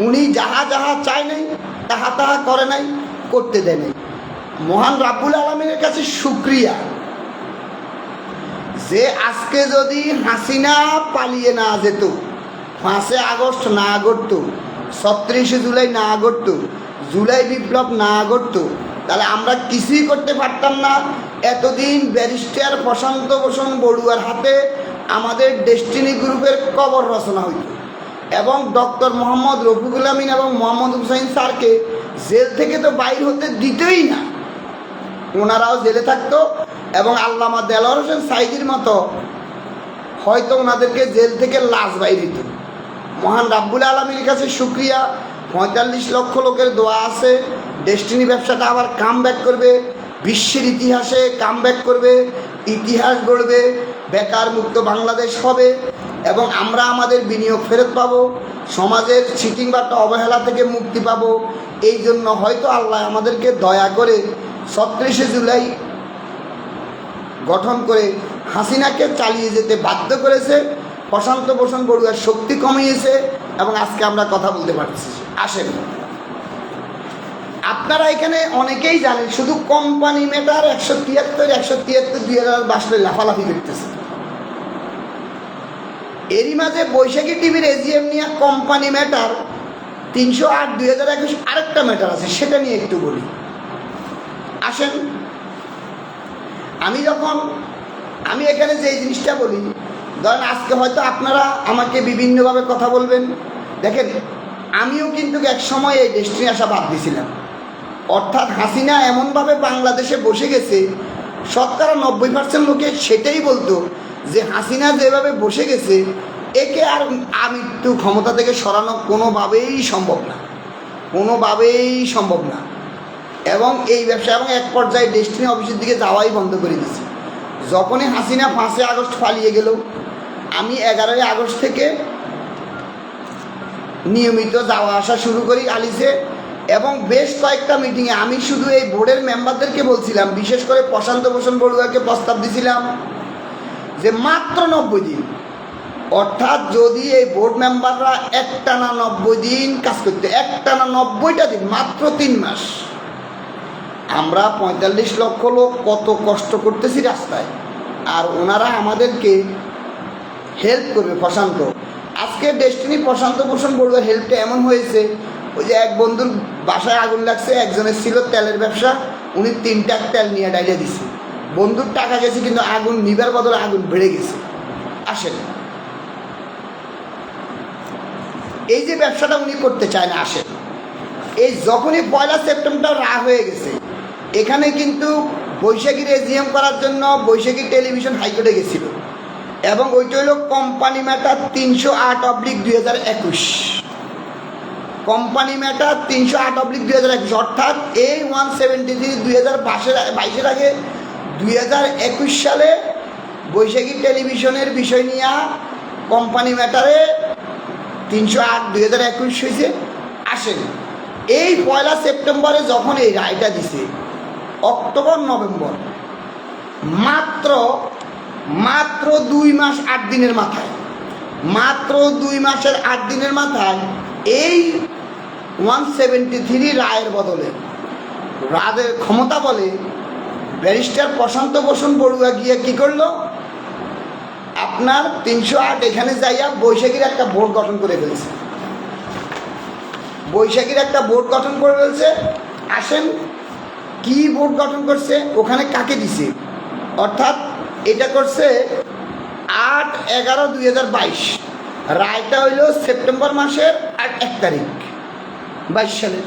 উনি যাহা চায় নাই তাহা করে নাই, করতে দেয় নাই। মহান রাব্বুল আলামিনের কাছে শুকরিয়া যে আজকে যদি হাসিনা পালিয়ে না যেত, 5 আগস্ট না ঘটত, 36 জুলাই না ঘটত, জুলাই বিপ্লব না ঘটত, তাহলে আমরা কিছুই করতে পারতাম না। এতদিন ব্যারিস্টার প্রশান্ত ভূষণ বড়ুয়ার হাতে আমাদের ডেস্টিনি গ্রুপের কবর রচনা হইত এবং ডক্টর মোহাম্মদ রফিকুল আমিন এবং মোহাম্মদ হুসাইন স্যারকে জেল থেকে তো বাইর হতে দিতই না, ওনারাও জেলে থাকতো এবং আল্লামা দেলোয়ার হোসেন সাইদির মতো হয়তো ওনাদেরকে জেল থেকে লাশ বাইর দিত। মহান রাব্বুল আলামিনের কাছে শুকরিয়া, 45 লক্ষ লোকের দোয়া আছে, ডেস্টিনি ব্যবসাটা আবার কামব্যাক করবে, বিশ্বের ইতিহাসে কামব্যাক করবে, ইতিহাস গড়বে, বেকার মুক্ত বাংলাদেশ হবে এবং আমরা আমাদের বিনিয়োগ ফেরত পাবো, সমাজের চিটিং বাট্টা অবহেলা থেকে মুক্তি পাবো। এই জন্য হয়তো আল্লাহ আমাদেরকে দয়া করে 36 জুলাই গঠন করে হাসিনাকে চালিয়ে যেতে বাধ্য করেছে, প্রশান্ত ভূষণ বড়ুয়ার শক্তি কমিয়েছে এবং আজকে আমরা কথা বলতে পারছি। আসেন, আপনারা এখানে অনেকেই জানেন শুধু কোম্পানি ম্যাটার 173 2022 লাফালাফি করতেছে। এরই মাঝে বৈশাখী টিভির এজিএম নিয়ে কোম্পানি ম্যাটার 308 2021 আরেকটা ম্যাটার আছে, সেটা নিয়ে একটু বলি। আসেন, আমি এখানে যে জিনিসটা বলি, ধরেন আজকে হয়তো আপনারা আমাকে বিভিন্নভাবে কথা বলবেন। দেখেন, আমিও কিন্তু এক সময় এই ডেস্টিনি আসা বাদ দিয়েছিলাম। অর্থাৎ হাসিনা এমনভাবে বাংলাদেশে বসে গেছে, শতকরা 90% লোকে সেটাই বলতো যে হাসিনা যেভাবে বসে গেছে একে আর আমৃত্যু ক্ষমতা থেকে সরানো কোনোভাবেই সম্ভব না, কোনোভাবেই সম্ভব না। এবং এই ব্যবসা এবং এক পর্যায়ে ডেস্টিনি অফিসের দিকে যাওয়াই বন্ধ করে দিয়েছে। যখনই হাসিনা 5 আগস্ট পালিয়ে গেল, আমি 11 আগস্ট থেকে নিয়মিত যাওয়া আসা শুরু করি আলিসে। এবং বেশ কয়েকটা মিটিংয়ে আমি শুধু এই বোর্ডের মেম্বারদেরকে বলছিলাম, বিশেষ করে প্রশান্ত ভূষণ বড়ুয়াকে প্রস্তাব দিছিলাম যে মাত্র 90 দিন, অর্থাৎ যদি এই বোর্ড মেম্বাররা একটানা 90 দিন কাজ করতে, একটানা 90টা দিন, মাত্র 3 মাস, আমরা 45 লক্ষ লোক কত কষ্ট করতেছি রাস্তায়, আর ওনারা আমাদেরকে হেল্প করবে। প্রশান্ত, আজকে ডেস্টিনি প্রশান্ত ভূষণ বড়ুয়ার হেল্পটা এমন হয়েছে, ওই যে এক বন্ধুর বাসায় আগুন লাগছে, একজনের ছিল তেলের ব্যবসা, উনি 3 ট্যাঙ্ক তেল নিয়ে ডাইলে দিছে। বন্ধুর টাকা গেছে কিন্তু আগুন নিবার বদলে আগুন বেড়ে গেছে। আসেন, এই যে ব্যবসাটা উনি করতে চায় না, আসেন। এই যখনই 1 সেপ্টেম্বর রা হয়ে গেছে, এখানে কিন্তু বৈশাখী রেজিএম করার জন্য বৈশাখী টেলিভিশন হাইকোর্টে গেছিল, এবং ওইটা হলো কোম্পানি ম্যাটার 308/2021, কোম্পানি ম্যাটার 308/2021, অর্থাৎ এই 173 2022 আগে 2021 সালে বৈশাখী টেলিভিশনের বিষয় নিয়ে কোম্পানি ম্যাটারে 308/2021 হয়েছে। আসেন, এই 1 সেপ্টেম্বরে যখন এই রায়টা দিছে, অক্টোবর নভেম্বর মাত্র 2 মাস 8 দিনের মাথায়, মাত্র 2 মাসের 8 দিনের মাথায় এই 173 রায়ের বদলে রাদের ক্ষমতা বলে ব্যারিস্টার প্রশান্ত ভূষণ বড়ুয়া গিয়ে কি করলো, আপনার 308 এখানে যাইয়া বৈশাখীর একটা বোর্ড গঠন করে ফেলছে, বৈশাখীর একটা বোর্ড গঠন করে ফেলছে। আসেন, কি বোর্ড গঠন করছে, ওখানে কাকে দিছে, অর্থাৎ এটা করছে 8/11/2022, রায়টা হইল সেপ্টেম্বর মাসের 1 তারিখ 22 সালের।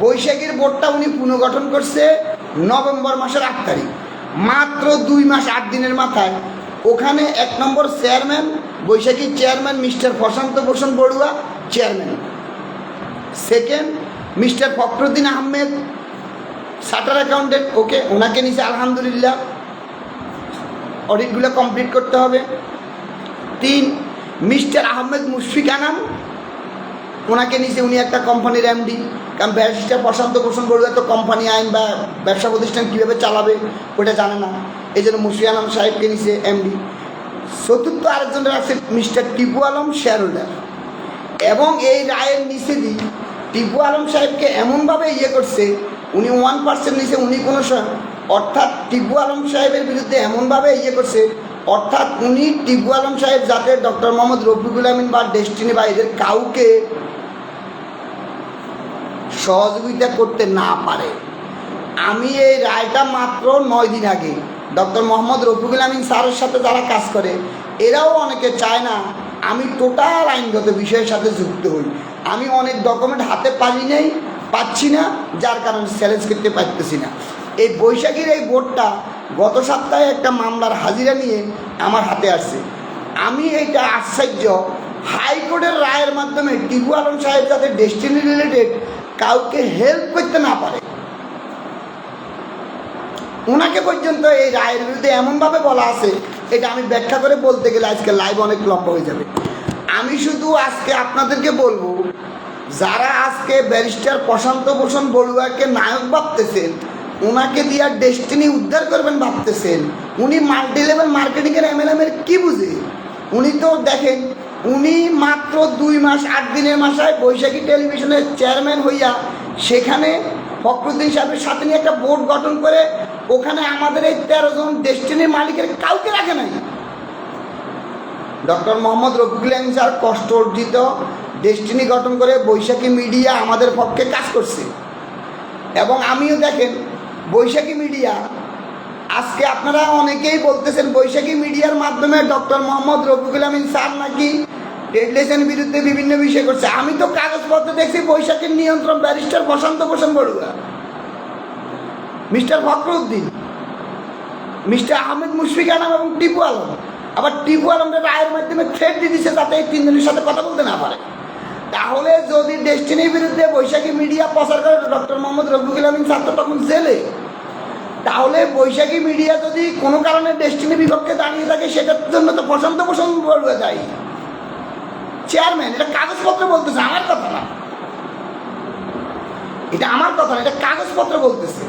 বৈশাখীর বোর্ডটা উনি পুনর্গঠন করছে নভেম্বর মাসের 8 তারিখ, মাত্র 2 মাস 8 দিনের মাথায়। ওখানে 1 নম্বর চেয়ারম্যান, বৈশাখীর chairman Mr Prashanta Bhushan Barua chairman, second Mr Fakhruddin Ahmed charter accountant, okay, ওনাকে নিচে আলহামদুলিল্লাহ অডিটগুলো কমপ্লিট করতে হবে। 3 মিস্টার আহমেদ মুশফিক আনাম, ওনাকে নিচে, উনি একটা কোম্পানির এমডি, কারণ ব্যারিস্টার প্রশান্ত ভূষণ বড়ুয়া তো কোম্পানি আইন বা ব্যবসা প্রতিষ্ঠান কীভাবে চালাবে ওটা জানে না, এই জন্য মুশফিক আনাম সাহেবকে নিচে এমডি। চতুর্থ আরেকজনের আছে mister Tipu Alam share holder. এবং এই রায়ের নিচে দিই টিপু আলম সাহেবকে এমনভাবে করছে, উনি 1% নিচে, উনি কোনো, অর্থাৎ টিপু আলম সাহেবের বিরুদ্ধে এমনভাবে করছে, অর্থাৎ উনি টিপু আলম সাহেব যাতে ডক্টর মোহাম্মদ রফিকুল আমিন বা ডেস্টিনি বা এদের কাউকে সহযোগিতা করতে না পারে। আমি এই রায়টা মাত্র 9 দিন আগে ডক্টর মোহাম্মদ রফিকুল আমিন স্যারের সাথে যারা কাজ করে, এরাও অনেকে চায় না আমি টোটাল আইনগত বিষয়ের সাথে যুক্ত হই। আমি অনেক ডকুমেন্ট হাতে পাচ্ছি না, যার কারণে চ্যালেঞ্জ করতে পারতেছি না। এই বৈশাখীর এই বোর্ডটা গত সপ্তাহে একটা মামলার হাজিরা নিয়ে আমার হাতে আসছে। আমি এইটা আশ্চর্য, হাইকোর্টের রায়ের মাধ্যমে টিপু আলম সাহেব যাতে ডেস্টিনি রিলেটেড কাউকে হেল্প করতে না পারে, ওনাকে পর্যন্ত এই রায়ের বিরুদ্ধে এমনভাবে বলা আছে, এটা আমি ব্যাখ্যা করে বলতে গেলে আজকে লাইভ অনেক লম্বা হয়ে যাবে। আমি শুধু আজকে আপনাদেরকে বলবো, যারা আজকে ব্যারিস্টার প্রশান্ত ভূষণ বড়ুয়াকে নায়ক ভাবতেছেন, ওনাকে দিয়ে ডেস্টিনি উদ্ধার করবেন ভাবতেছেন, উনি মাল্টি লেভেল মার্কেটিংয়ের এমএলএমের কী বুঝে? উনি তো দেখেন, উনি মাত্র 2 মাস 8 দিনের মাসায় বৈশাখী টেলিভিশনের চেয়ারম্যান হইয়া সেখানে ফখরুদ্দিন সাহেবের সাথে নিয়ে একটা বোর্ড গঠন করে ওখানে আমাদের এই 13 জন ডেস্টিনির মালিকের কাউকে রাখে নাই। ডক্টর মোহাম্মদ রফিকুল আমিন স্যার কষ্ট অর্জিত ডেস্টিনি গঠন করে বৈশাখী মিডিয়া আমাদের পক্ষে কাজ করছে। এবং আমিও দেখেন বৈশাখী মিডিয়া আজকে আপনারা অনেকেই বলতেছেন বৈশাখী মিডিয়ার মাধ্যমে ডক্টর মোহাম্মদ রফিকুল আমিন স্যার নাকি ট্রেড বিরুদ্ধে বিভিন্ন বিষয় করছে। আমি তো কাগজপত্র দেখছি বৈশাখীর নিয়ন্ত্রণ ব্যারিস্টার বসন্ত ভূষণ বড়ুয়া, মিস্টার ফখরুদ্দিন, মিস্টার আহমেদ মুশফিক আলম এবং টিপু আলম। আবার টিপু আলমের রায়ের মাধ্যমে থ্রেট দিয়ে দিচ্ছে যাতে এই তিনজনের সাথে কথা বলতে না পারে। তাহলে যদি ডেস্টিনির বিরুদ্ধে বৈশাখী মিডিয়া প্রচার করে ডক্টর মোহাম্মদ রফিকুল আমিন স্যার তো তখন জেলে। তাহলে বৈশাখী মিডিয়া যদি কোনো কারণে ডেস্টিনির বিপক্ষে দাঁড়িয়ে থাকে সেটার জন্য তো বসন্ত ভূষণ বড়ুয়া দায়ী, চেয়ারম্যান। এটা কাগজপত্র বলতেছে, আমার কথা না, এটা আমার কথা না, এটা কাগজপত্র বলতেছে।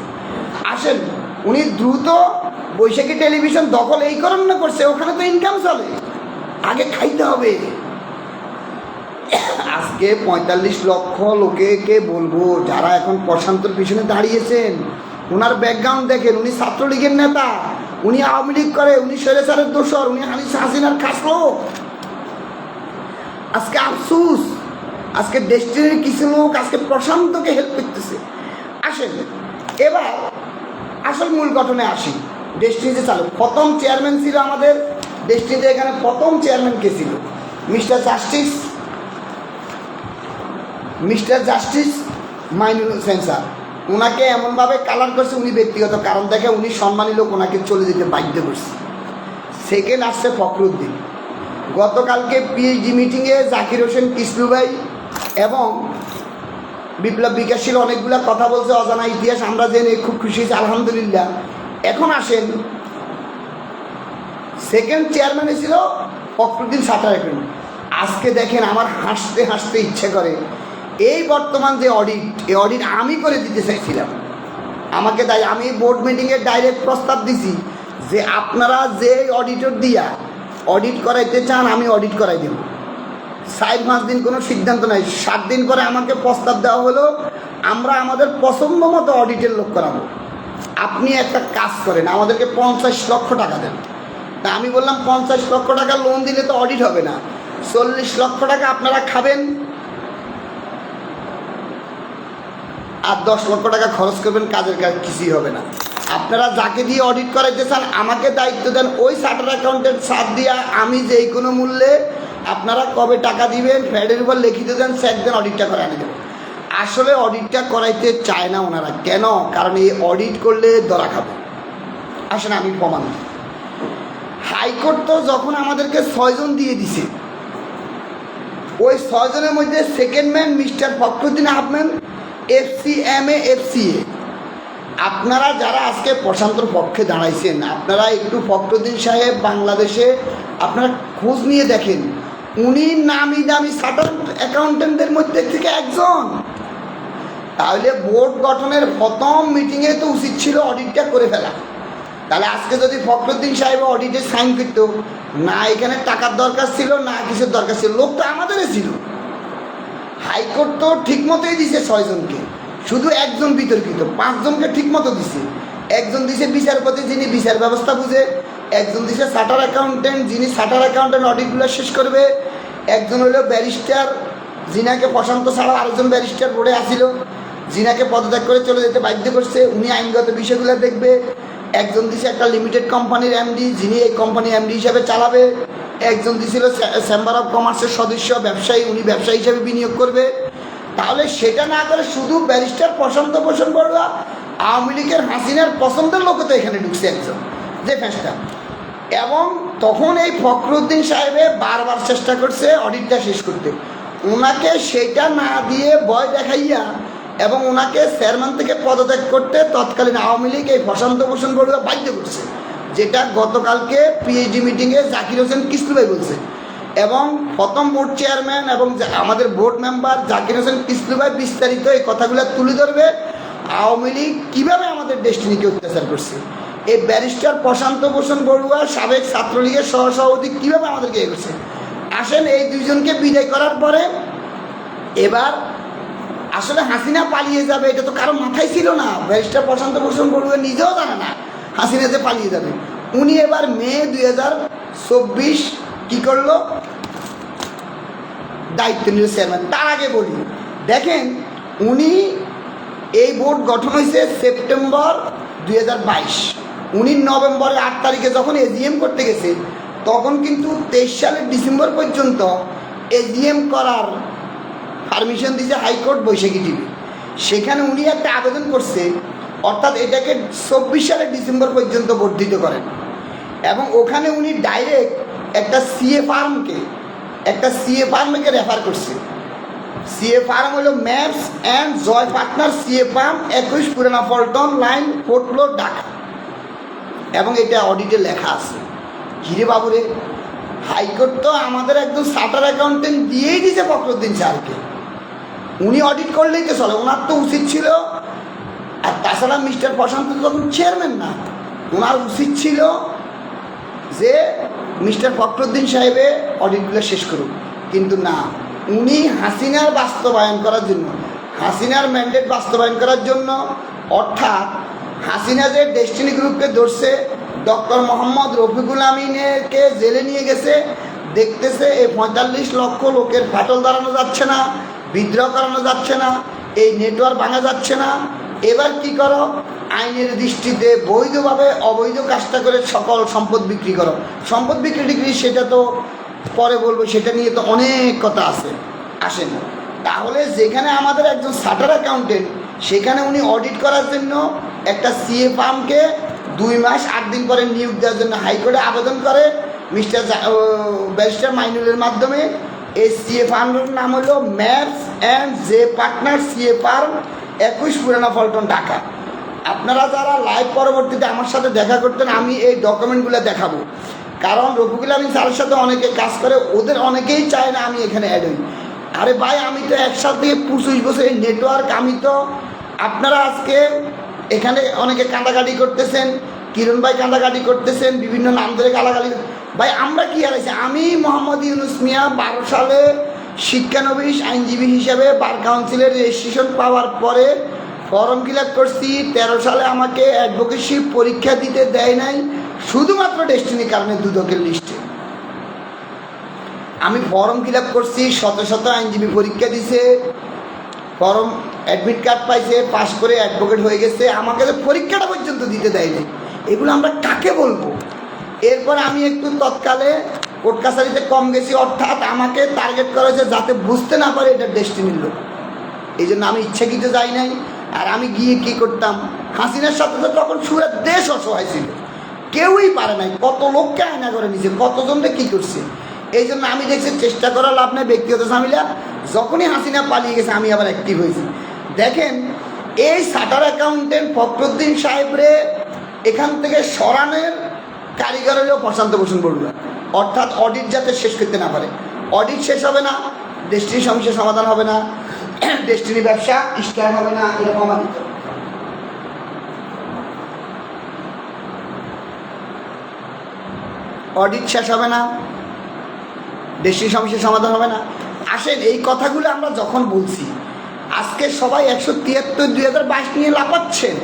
আসেন, উনি দ্রুত বৈশাখী টেলিভিশন দখল এই কারণে করছে, ওখানে তো ইনকাম চলে, আগে খাইতে হবে। আজকে 45 লক্ষ লোকে বলবো যারা এখন প্রশান্তর পিছনে দাঁড়িয়েছেন, ওনার ব্যাকগ্রাউন্ড দেখেন। উনি ছাত্রলীগের নেতা, উনি আওয়ামী লীগ করে, উনি স্বৈরাচারের দোসর, উনি হাসিনার খাস লোক। আজকে আফসুস, আজকে ডেস্টিনির কিছু লোক আজকে প্রশান্তকে হেল্প করতেছে। আসেন এবার আসল মূল গঠনে আসি। ডেস্টিনিতে চালু প্রথম চেয়ারম্যান ছিল আমাদের ডেস্টিনিতে, এখানে প্রথম চেয়ারম্যান কে ছিল? Mister justice Mainul Hossain sir. ওনাকে এমনভাবে কালার করছে, উনি ব্যক্তিগত কারণ দেখে উনি সম্মানী লোক, ওনাকে চলে যেতে বাধ্য করছে। সেকেন্ড আসছে ফখরুদ্দিন। গতকালকে পিএইচডি মিটিংয়ে জাকির হোসেন কিসলু ভাই এবং বিপ্লব বিকাশশীল অনেকগুলো কথা বলছে, অজানা ইতিহাস আমরা জেনে খুব খুশি হয়েছি, আলহামদুলিল্লাহ। এখন আসেন, সেকেন্ড চেয়ারম্যানে ছিল ফখরুদ্দিন সাটার একাডেমি। আজকে দেখেন আমার হাসতে হাসতে ইচ্ছে করে, এই বর্তমান যে অডিট, এই অডিট আমি করে দিতে চাইছিলাম, আমাকে তাই আমি বোর্ড মিটিংয়ে ডাইরেক্ট প্রস্তাব দিছি যে আপনারা যে অডিটর দিয়া অডিট করাইতে চান আমি অডিট করাই দেব। 4-5 দিন কোনো সিদ্ধান্ত নাই, 7 দিন পরে আমাকে প্রস্তাব দেওয়া হলো আমরা আমাদের পছন্দ মতো অডিটের লোক করাবো, আপনি একটা কাজ করেন আমাদেরকে 50 লক্ষ টাকা দেন। তা আমি বললাম 50 লক্ষ টাকা লোন দিলে তো অডিট হবে না, 40 লক্ষ টাকা আপনারা খাবেন আর 10 লক্ষ টাকা খরচ করবেন, কাজের কাজ কিছুই হবে না। আপনারা যাকে দিয়ে অডিট করাইতে চান আমাকে দায়িত্ব দেন, ওই চার্টার অ্যাকাউন্টেন্ট সাথ দিয়া আমি যেই কোনো মূল্যে আপনারা কবে টাকা দিবেন ফ্যাডের উপর লিখিত দেন, চেক দেন, অডিটটা করে আনি দেবেন। আসলে অডিটটা করাইতে চায় না ওনারা, কেন? কারণ এই অডিট করলে ধরা খাবে। আসলে আমি প্রমাণ দিই, হাইকোর্ট তো যখন আমাদেরকে 6 জন দিয়ে দিছে, ওই 6 জনের মধ্যে second man mister Fakhruddin Ahmed FCMA FCA। আপনারা যারা আজকে প্রশান্তর পক্ষে দাঁড়াইছেন, আপনারা একটু ফখরুদ্দিন সাহেব বাংলাদেশে আপনারা খোঁজ নিয়ে দেখেন, উনি নামি দামি চার্টার্ড অ্যাকাউন্টেন্টদের মধ্যে থেকে একজন। তাহলে বোর্ড গঠনের প্রথম মিটিংয়ে তো উচিত ছিল অডিটটা করে ফেলা। তাহলে আজকে যদি ফখরুদ্দিন সাহেব অডিটে সাইন করতো না, এখানে টাকার দরকার ছিল না কিছুর দরকার ছিল, লোক তো আমাদেরই ছিল। হাইকোর্ট তো ঠিক মতোই দিছে 6 জনকে, শুধু একজন বিতর্কিত, 5 জনকে ঠিক মতো দিছে। একজন দিছে বিচারপতি যিনি বিচার ব্যবস্থা বুঝে, একজন দিছে চার্টার অ্যাকাউন্টেন্ট যিনি চার্টার অ্যাকাউন্টেন্ট অডিটগুলো শেষ করবে, একজন হলো ব্যারিস্টার যিনাকে প্রশান্ত ছাড়া আরেকজন ব্যারিস্টার বোর্ডে আসিল, যিনাকে পদত্যাগ করে চলে যেতে বাধ্য করছে, উনি আইনগত বিষয়গুলো দেখবে। একজন দিছে একটা লিমিটেড কোম্পানির এমডি যিনি এই কোম্পানি এমডি হিসাবে চালাবে। একজন দিছিল চেম্বার অফ কমার্সের সদস্য ব্যবসায়ী, উনি ব্যবসায়ী হিসাবে বিনিয়োগ করবে। তাহলে সেটা না করে শুধু ব্যারিস্টার প্রশান্ত ভূষণ বড়ুয়া আওয়ামী লীগের হাসিনার পছন্দের লোক তো এখানে ঢুকছে একজন, যে ফ্যাসটা। এবং তখন এই ফখরুদ্দিন সাহেবে বারবার চেষ্টা করছে অডিটটা শেষ করতে, ওনাকে সেটা না দিয়ে ভয় দেখাইয়া এবং ওনাকে চেয়ারম্যান থেকে পদত্যাগ করতে তৎকালীন আওয়ামী লীগ এই প্রশান্ত ভূষণ বড়ুয়া বাধ্য করছে, যেটা গতকালকে পিএইচডি মিটিংয়ে জাকির হোসেন কিসলু ভাই বলছে। এবং প্রথম বোর্ড চেয়ারম্যান এবং আমাদের বোর্ড মেম্বার জাকির হোসেন কিসলু ভাই বিস্তারিত এই কথাগুলো তুলে ধরবে, আওয়ামী লীগ কীভাবে আমাদের ডেস্টিনিকে অত্যাচার করছে, এই ব্যারিস্টার প্রশান্ত ভূষণ বড়ুয়া সাবেক ছাত্রলীগের সহসভাপতি কীভাবে আমাদেরকে এগোচ্ছে। আসেন, এই 2 জনকে বিদায় করার পরে এবার আসলে হাসিনা পালিয়ে যাবে এটা তো কারো মাথায় ছিল না। ব্যারিস্টার প্রশান্ত ভূষণ বড়ুয়া নিজেও জানে না হাসিনা যে পালিয়ে যাবে। উনি এবার মে 2024 কি করলো, দায়িত্ব নিল চেয়ারম্যান। তার আগে বলি, দেখেন উনি এই বোর্ড গঠন হয়েছে সেপ্টেম্বর 2022, উনি নভেম্বরের 8 তারিখে যখন এজিএম করতে গেছে তখন কিন্তু 23 সালের ডিসেম্বর পর্যন্ত এজিএম করার পারমিশন দিয়েছে হাইকোর্ট বৈশাখী টিভি। সেখানে উনি একটা আবেদন করছে, অর্থাৎ এটাকে 24 সালের ডিসেম্বর পর্যন্ত বর্ধিত করেন, এবং ওখানে উনি ডাইরেক্ট একটা সিএ ফার্মকে রেফার করছে। সিএ ফার্ম হলো MABS and J partner CA firm 21 Purana Paltan line fourth floor Dhaka, এবং এটা অডিটে লেখা আছে। ঘিরে বাবুরে, হাইকোর্ট তো আমাদের একদম চার্টার অ্যাকাউন্টেন্ট দিয়েই দিয়েছে ফখরুদ্দিন স্যারকে, উনি অডিট করলেই তো চলে, ওনার তো উচিত ছিল। আর তাছাড়া মিস্টার প্রশান্ত যখন চেয়ারম্যান না, ওনার উচিত ছিল যে মিস্টার ফখরুদ্দিন সাহেবে অডিটগুলো শেষ করুক, কিন্তু না, উনি হাসিনার বাস্তবায়ন করার জন্য, হাসিনার ম্যান্ডেট বাস্তবায়ন করার জন্য, অর্থাৎ হাসিনা যে ডেস্টিনি গ্রুপকে ধরছে, ডক্টর মোহাম্মদ রফিকুল আমিনকে জেলে নিয়ে গেছে, দেখতেছে এই 45 লক্ষ লোকের ফাটল দাঁড়ানো যাচ্ছে না, বিদ্রোহ করানো যাচ্ছে না, এই নেটওয়ার্ক ভাঙা যাচ্ছে না, এবার কি করো, আইনের দৃষ্টিতে বৈধভাবে অবৈধ কাজটা করে সকল সম্পদ বিক্রি করো। সম্পদ বিক্রি টিক্রি সেটা তো পরে বলবো, সেটা নিয়ে তো অনেক কথা আছে, আসেন। তাহলে যেখানে আমাদের একজন চার্টার অ্যাকাউন্টেন্ট, সেখানে উনি অডিট করার জন্য একটা সিএ ফার্মকে 2 মাস 8 দিন পরে নিয়োগ দেওয়ার জন্য হাইকোর্টে আবেদন করে ব্যারিস্টার মাইনুলের মাধ্যমে। এই সিএ ফার্মের নাম হলো MABS and J partner CA firm 21 Purana Paltan Dhaka. আপনারা যারা লাইভ পরবর্তীতে আমার সাথে দেখা করতেন, আমি এই ডকুমেন্টগুলো দেখাবো, কারণ রফিকুল আমিন স্যারের সাথে অনেকে কাজ করে, ওদের অনেকেই চায় না আমি এখানে অ্যাড হই। আরে ভাই, আমি তো 1 সাল থেকে 25 বছর এই নেটওয়ার্ক, আমি তো, আপনারা আজকে এখানে অনেকে কান্দাকাটি করতেছেন, কিরণ ভাই কান্দাকাটি করতেছেন, বিভিন্ন নাম ধরে গালাগালি। ভাই আমরা কি হারাইছি? আমি মোহাম্মদ ইউনুস মিয়া 12 সালে শিক্ষানবিশ আইনজীবী হিসেবে বার কাউন্সিলের রেজিস্ট্রেশন পাওয়ার পরে ফর্ম ফিল আপ করছি। 13 সালে আমাকে অ্যাডভোকেসি পরীক্ষা দিতে দেয় নাই, শুধুমাত্র ডেস্টিনির কারণে দুদকের লিস্টে। আমি ফর্ম ফিল আপ করছি, শত আইনজীবী পরীক্ষা দিছে, ফর্ম অ্যাডমিট কার্ড পাইছে, পাস করে অ্যাডভোকেট হয়ে গেছে, আমাকে তো পরীক্ষাটা পর্যন্ত দিতে দেয়নি। এগুলো আমরা কাকে বলবো? এরপর আমি একটু তৎকালে কোর্ট কাছারিতে কম গেছি, অর্থাৎ আমাকে টার্গেট করা হয়েছে যাতে বুঝতে না পারে এটা ডেস্টিনির লোক, এই জন্য আমি ইচ্ছাকৃত যাই নাই। আর আমি গিয়ে কী করতাম, হাসিনার সাথে তো তখন সুরের দেশ অসহায় ছিল, কেউই পারে নাই, কত লোককে আয়না করে নিছে, কতজনকে কী করছে। এই জন্য আমি দেখছি চেষ্টা করার লাভ নেই, ব্যক্তিগত ঝামেলা। যখনই হাসিনা পালিয়ে গেছে আমি আবার অ্যাক্টিভ হয়েছি। দেখেন, এই চার্টার অ্যাকাউন্টেন্ট ফখরুদ্দিন সাহেবরে এখান থেকে সরানোর কারিগর হলেও প্রশান্ত ভূষণ বড়ুয়া, অর্থাৎ অডিট যাতে শেষ করতে না পারে। অডিট শেষ হবে না, ডেস্টিনি সমস্যার সমাধান হবে না, ডেস্টিনি ব্যবসা স্টার্ট হবে না, এরকম অডিট শেষ হবে না, ডেস্টিনি সমস্যার সমাধান হবে না। আসেন, এই কথাগুলো আমরা যখন বলছি, আজকে সবাই 173/2022 নিয়ে লাপাচ্ছেন।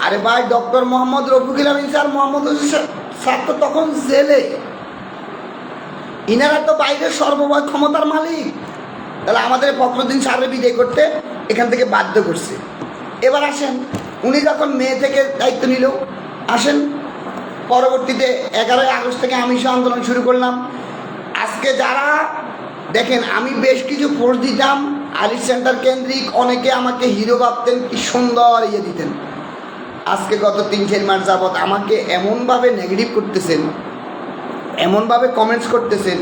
আরে ভাই, doctor Mohammad Rafiqul Amin sir, Mohammad sir তো তখন জেলে, ইনারা তো বাইরের সর্বময় ক্ষমতার মালিক। তাহলে আমাদের ফখরুদ্দিন স্যারের বিদায় করতে এখান থেকে বাধ্য করছে। এবার আসেন, উনি যখন মে থেকে দায়িত্ব নিল, আসেন পরবর্তীতে 11ই আগস্ট থেকে আমি সে আন্দোলন শুরু করলাম। আজকে যারা দেখেন, আমি বেশ কিছু পোস্ট দিতাম আলিফ সেন্টার কেন্দ্রিক, অনেকে আমাকে হিরো ভাবতেন, কি সুন্দর ইয়ে দিতেন। আজকে গত 3-4 মাস যাবৎ আমাকে এমনভাবে নেগেটিভ করতেছেন, এমনভাবে কমেন্টস করতেছেন,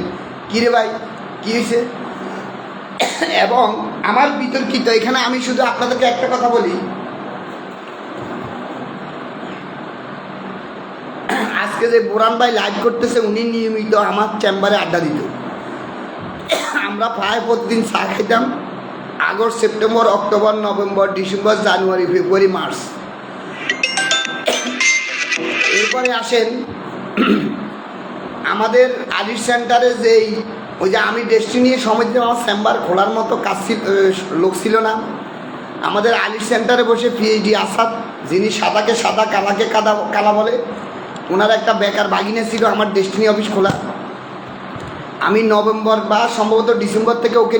কিরে ভাই কী হয়েছে। এবং আমার বিতর্কিত, এখানে আমি শুধু আপনাদেরকে একটা কথা বলি, আজকে যে বোরান ভাই লাইভ করতেছে, উনি নিয়মিত আমার চেম্বারে আড্ডা দিত। আমরা প্রায় প্রতিদিন চা খাইতাম। August, September, October, November, December, January, February, March. এরপরে আসেন আমাদের আলিফ সেন্টারে যেই ওই যে আমি ডেস্টিনি সমিতি, আমার চেম্বার খোলার মতো কাজ লোক ছিল না। আমাদের আলিফ সেন্টারে বসে পিএইচডি আসাদ, যিনি সাদাকে সাদা কালাকে কালা বলে, ওনার একটা বেকার বাগিনে ছিল আমার ডেস্টিনি অফিস খোলা। আমি নভেম্বর বা সম্ভবত ডিসেম্বর থেকে ওকে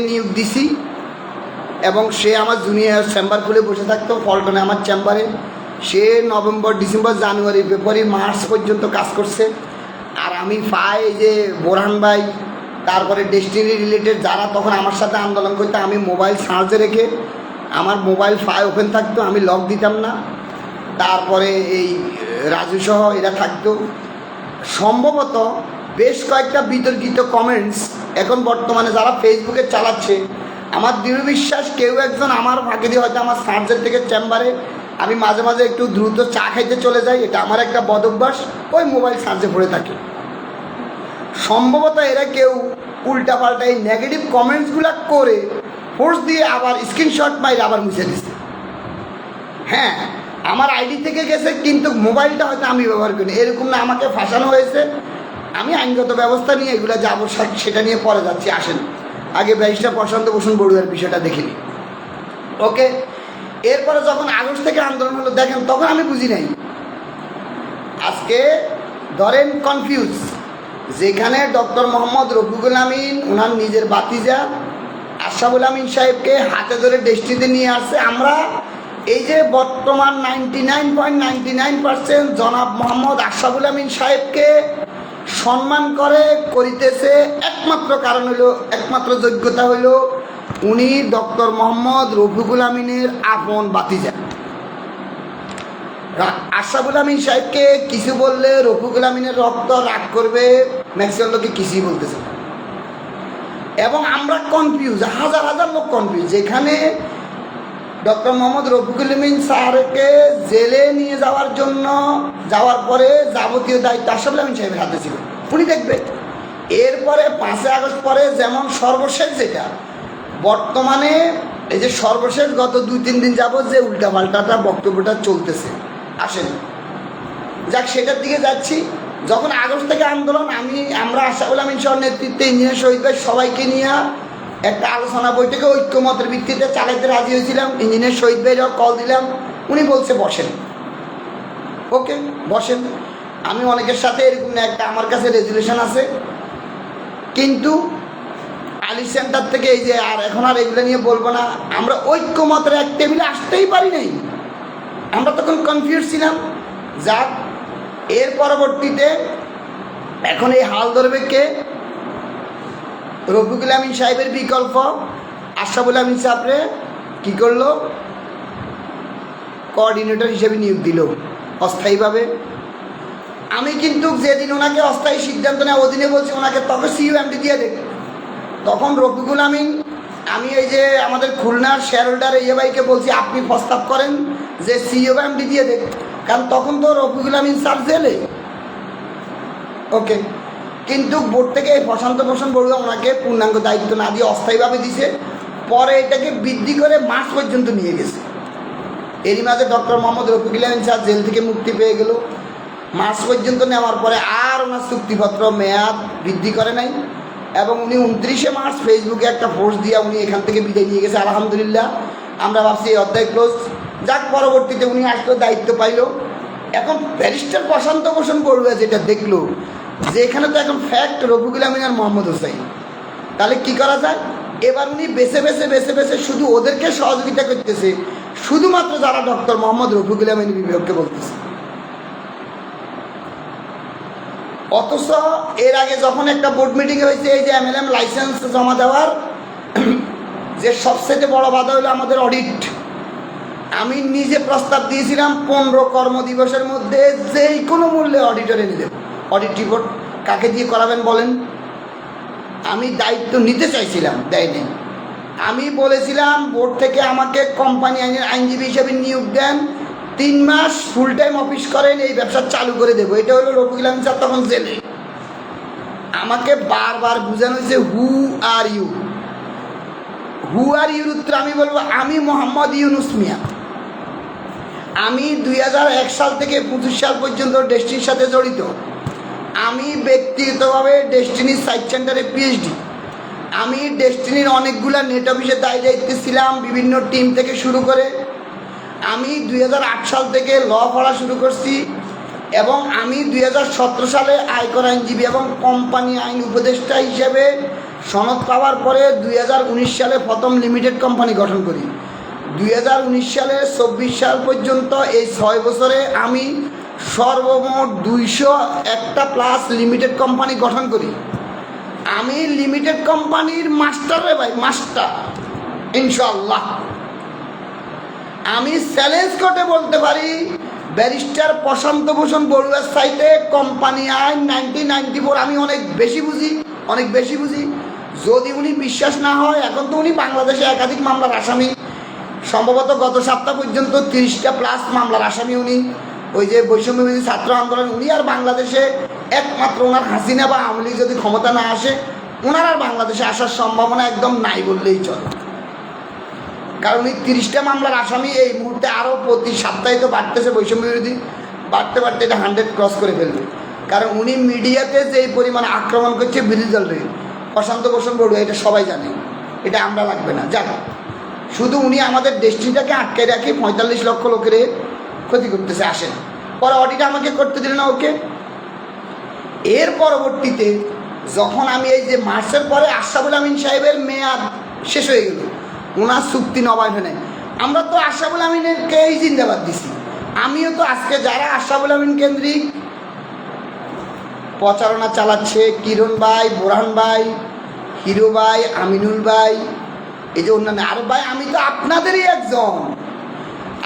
নিয়োগ দিছি এবং সে আমার জুনিয়র চেম্বার খুলে বসে থাকতো পল্টনে আমার চেম্বারে। সে November, December, January, February, March পর্যন্ত কাজ করছে। আর আমি পাই যে বোরহান ভাই, তারপরে ডেস্টিনি রিলেটেড যারা তখন আমার সাথে আন্দোলন করতো, আমি মোবাইল চার্জে রেখে আমার মোবাইল ফাই ওপেন থাকতো, আমি লক দিতাম না। তারপরে এই রাজু সহ এরা থাকতো। সম্ভবত বেশ কয়েকটা বিতর্কিত কমেন্টস এখন বর্তমানে যারা ফেসবুকে চালাচ্ছে, আমার দৃঢ় বিশ্বাস কেউ একজন আমার ফাঁকি দিয়ে হয়তো আমার সার্জের থেকে চেম্বারে আমি মাঝে মাঝে একটু দ্রুত চা খাইতে চলে যাই, এটা আমার একটা বদ অভ্যাস, ওই মোবাইল চার্জে পড়ে থাকে। সম্ভবত এরা কেউ উল্টাপাল্টা এই নেগেটিভ কমেন্টসগুলো করে ফোর্স দিয়ে আবার স্ক্রিনশট মাইরে আবার মুছে দিচ্ছে। হ্যাঁ, আমার আইডি থেকে গেছে, কিন্তু মোবাইলটা হয়তো আমি ব্যবহার করি, এরকম না আমাকে ফাঁসানো হয়েছে। আমি আইনগত ব্যবস্থা নিয়ে এগুলো যাবো, সেটা নিয়ে পরে যাচ্ছি। আসেন আগে ব্যারিস্টার প্রশান্ত ভূষণ বড়ুয়ার বিষয়টা দেখিনি। ওকে, এরপরে যখন আগস্ট থেকে আন্দোলন হলো, দেখেন তখন আমি বুঝি নাই। আজকে ধরেন কনফিউজ, যেখানে ডক্টর মোহাম্মদ রফিকুল আমিন ওনার নিজের বাতিজা আশরাফুল আমিন সাহেবকে হাতে ধরে ডেস্টিনিতে নিয়ে আসছে। আমরা এই যে বর্তমান 99.99% জনাব মোহাম্মদ আশরাফুল আমিন সাহেবকে সম্মান করে করিতেছে, একমাত্র কারণ হলো, একমাত্র যোগ্যতা হইল উনি ডক্টর মোহাম্মদ রফিকুল আমিনের আপন বাতিজা। আশরাফুল আমিন সাহেবকে কিছু বললে রফিকুল আমিনের রক্ত রাগ করবে, ম্যাক্সিমাম লোকে কিছুই বলতেছে না। এবং আমরা কনফিউজ, হাজার হাজার লোক কনফিউজ। যেখানে ডক্টর মোহাম্মদ রফিকুল আমিন স্যারকে জেলে নিয়ে যাওয়ার জন্য যাওয়ার পরে যাবতীয় দায়িত্ব আশরাফুল আমিন সাহেবের হাতে ছিল, উনি দেখবে। এরপরে 5 আগস্ট পরে যেমন সর্বশেষ যেটা বর্তমানে এই যে সর্বশেষ গত 2-3 দিন যাবৎ যে উল্টাপাল্টাটা বক্তব্যটা চলতেছে, আসেন যাক সেটার দিকে যাচ্ছি। যখন আগস্ট থেকে আন্দোলন, আমরা আশরাফুল আমিন সহ নেতৃত্বে ইঞ্জিনিয়ার শহীদ ভাই সবাইকে নিয়ে একটা আলোচনা বৈঠকে ঐক্যমতের ভিত্তিতে চালাইতে রাজি হয়েছিলাম। ইঞ্জিনিয়ার শহীদ ভাইরাও কল দিলাম, উনি বলছে বসেন। ওকে বসেন। আমি অনেকের সাথে এরকম একটা আমার কাছে রেজুলেশন আছে, কিন্তু আলী সেন্টার থেকে এই যে আর এখন আর এগুলো নিয়ে বলবো না, আমরা ঐক্যমতের এক টেবিলে আসতেই পারি নাই, আমরা তখন কনফিউজ ছিলাম। যাক, এর পরবর্তীতে এখন এই হাল ধরবে কে? রফিকুল আমিন সাহেবের বিকল্প আশরাফুল আমিন সাহেবরে কী করলো, কোঅর্ডিনেটর হিসেবে নিয়োগ দিল অস্থায়ীভাবে। আমি কিন্তু যেদিন ওনাকে অস্থায়ী সিদ্ধান্ত নেয় ওদিনে বলছি ওনাকে তখন সিইউএমডি দিয়ে দেখ। তখন রফিকুল আমিন, আমি এই যে আমাদের খুলনার শেয়ার হোল্ডার ভাইকে বলছি আপনি প্রস্তাব করেন যে সিইউএমডি দিয়ে দেখ, কারণ তখন তো রফিকুল আমিন স্যার জেলে। ওকে, কিন্তু বোর্ড থেকে প্রশান্ত ভূষণ বড়ুয়া ওনাকে পূর্ণাঙ্গ দায়িত্ব না দিয়ে অস্থায়ীভাবে দিছে। পরে এটাকে বৃদ্ধি করে মার্চ পর্যন্ত নিয়ে গেছে। এরই মাঝে doctor Mohammad Rafiqul Amin sir jail থেকে মুক্তি পেয়ে গেল। মার্চ পর্যন্ত নেওয়ার পরে আর ওনার চুক্তিপত্র মেয়াদ বৃদ্ধি করে নাই, এবং উনি 29শে মার্চ ফেসবুকে একটা পোস্ট দিয়ে উনি এখান থেকে বিদায় নিয়ে গেছে। আলহামদুলিল্লাহ, আমরা ভাবছি এই অধ্যায় ক্লোজ। যাক, পরবর্তীতে উনি আসলো, দায়িত্ব পাইল। এখন ব্যারিস্টার প্রশান্ত ভূষণ বড়ুয়া যেটা দেখলো যে এখানে তো এখন ফ্যাক্ট রফিকুল আমিন আর মোহাম্মদ হোসাইন, তাহলে কি করা যায়? এবার উনি বেছে বেছে বেছে বেছে শুধু ওদেরকে সহযোগিতা করতেছে, শুধুমাত্র যারা ডক্টর মোহাম্মদ রফিকুল আমিনের বিবেককে বলতেছে। অথচ এর আগে যখন একটা বোর্ড মিটিং হয়েছে, এই যে এমএলএম লাইসেন্স জমা দেওয়ার যে সবচেয়ে বড় বাধা হলো আমাদের অডিট। আমি নিজে প্রস্তাব দিয়েছিলাম 15 কর্মদিবসের মধ্যে যেই কোনো মূল্যে অডিটর এনে দেব। অডিট রিপোর্ট কাকে দিয়ে করাবেন বলেন? আমি দায়িত্ব নিতে চাইছিলাম, দেয়নি। আমি বলেছিলাম বোর্ড থেকে আমাকে কোম্পানি আইনের আইনজীবী হিসেবে নিয়োগ দেন, 3 মাস ফুল টাইম অফিস করেন, এই ব্যবসা চালু করে দেবো। এটা হলো রফিকুল আমিন স্যার তখন জেলে। আমাকে বারবার বোঝানো হয়েছে হু are you. Who R your উত্তর আমি বলবো আমি মোহাম্মদ ইউনুস মিয়া। আমি 2001 সাল থেকে 25 সাল পর্যন্ত ডেস্টিনির সাথে জড়িত। আমি ব্যক্তিগতভাবে ডেস্টিনির সাইট সেন্টারে পিএইচডি। আমি ডেস্টিনির অনেকগুলো নেট অফিসের দায়িত্বে ছিলাম, বিভিন্ন টিম থেকে শুরু করে। আমি 2008 সাল থেকে ল পড়া শুরু করছি, এবং আমি 2017 সালে আয়কর আইনজীবী এবং কোম্পানি আইন উপদেষ্টা হিসেবে সনদ পাওয়ার পরে 2019 সালে প্রথম লিমিটেড কোম্পানি গঠন করি। 2019 সালে 24 সাল পর্যন্ত এই 6 বছরে আমি সর্বমোট 201টা প্লাস লিমিটেড কোম্পানি গঠন করি। আমি লিমিটেড কোম্পানির মাস্টার রে ভাই, মাস্টার ইনশাআল্লাহ। আমি চ্যালেঞ্জ করে বলতে পারি ব্যারিস্টার প্রশান্ত ভূষণ বড়ুয়ার সাইটে কোম্পানি আইন 1994 আমি অনেক বেশি বুঝি। যদি উনি বিশ্বাস না হয়, এখন তো উনি বাংলাদেশে একাধিক মামলার আসামি, সম্ভবত গত সপ্তাহ পর্যন্ত 30টা প্লাস মামলার আসামি উনি। ওই যে বৈষম্যবিরোধী ছাত্র আন্দোলন, উনি আর বাংলাদেশে একমাত্র ওনার হাসিনা বা আওয়ামী লীগ যদি ক্ষমতা না আসে, ওনার আর বাংলাদেশে আসার সম্ভাবনা একদম নাই বললেই চলে। কারণ উনি 30টা মামলার আসামি। এই মুহূর্তে আরও প্রতি সপ্তাহে তো বাড়তেছে বৈষম্য বিরোধী, বাড়তে এটা 100 ক্রস করে ফেলবে। কারণ উনি মিডিয়াতে যে পরিমাণ আক্রমণ করছে বিরোধী দলরে, প্রশান্ত ভূষণ বড়ুয়া, এটা সবাই জানে, এটা আমরা লাগবে না জানো। শুধু উনি আমাদের দেশটিটাকে আটকে রাখি 45 লক্ষ লোকের ক্ষতি করতেছে। আসেন, পরে অডিট আমাকে করতে দিলেন না ওকে। এর পরবর্তীতে যখন আমি এই যে মার্চের পরে আশরাফুল আমিন সাহেবের মেয়াদ শেষ হয়ে গেল, ওনার চুক্তি নবায়ন হয়, আমরা তো আশরাফুল আমিনকেই জিন্দাবাদ দিছি। আমিও তো আজকে যারা আশরাফুল আমিন কেন্দ্রিক প্রচারণা চালাচ্ছে, কিরণ ভাই, বোরহান ভাই, হিরো ভাই, আমিনুল ভাই, এই যে অন্যান্য আরো ভাই, আমি তো আপনাদেরই একজন।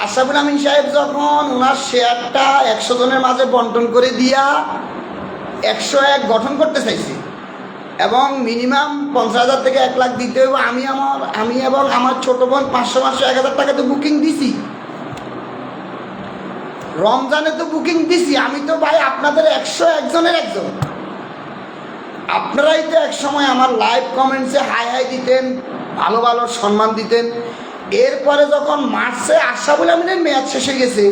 আশরাফুল আমিন সাহেব যখন ওনার শেয়ারটা 100 জনের মাঝে বন্টন করে দিয়া 101 গঠন করতে চাইছি এবং মিনিমাম 50,000 থেকে 1 লাখ দিতে হবে, আমি এবং আমার ছোট বোন 500 1000 টাকা তো বুকিং দিছি, রমজানে তো বুকিং দিছি। আমি তো ভাই আপনাদের 101 জনের একজন। আপনারাই তো এক সময় আমার লাইভ কমেন্টসে হাই দিতেন, ভালো ভালো সম্মান দিতেন। এরপরে যখন মার্চে আশরাফুল আমিনের মেয়াদ শেষ হয়ে গেছে,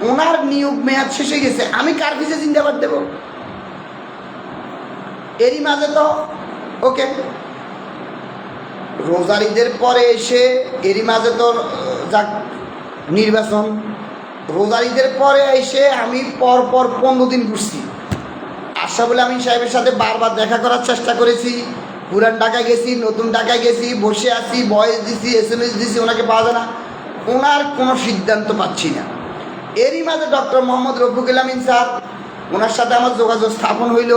ওনার নিয়োগ মেয়াদ শেষ হয়ে গেছে, আমি কার পিছে জিন্দাবাদ দেব? এরই মাঝে তো ওকে রোজার ঈদের পরে এসে, এরই মাঝে তো যাক নির্বাচন, রোজার ঈদের পরে এসে আমি পরপর 15 দিন ঘুরছি। আশরাফুল আমিন সাহেবের সাথে বারবার দেখা করার চেষ্টা করেছি, পুরান ঢাকায় গেছি, নতুন ঢাকায় গেছি, বসে আছি, ভয়েস দিছি, SMS দিছি, ওনাকে পাওয়া যায় না, ওনার কোনো সিদ্ধান্ত পাচ্ছি না। এরই মাঝে ডক্টর মোহাম্মদ রফিকুল আমিন স্যার, ওনার সাথে আমার যোগাযোগ স্থাপন হইল।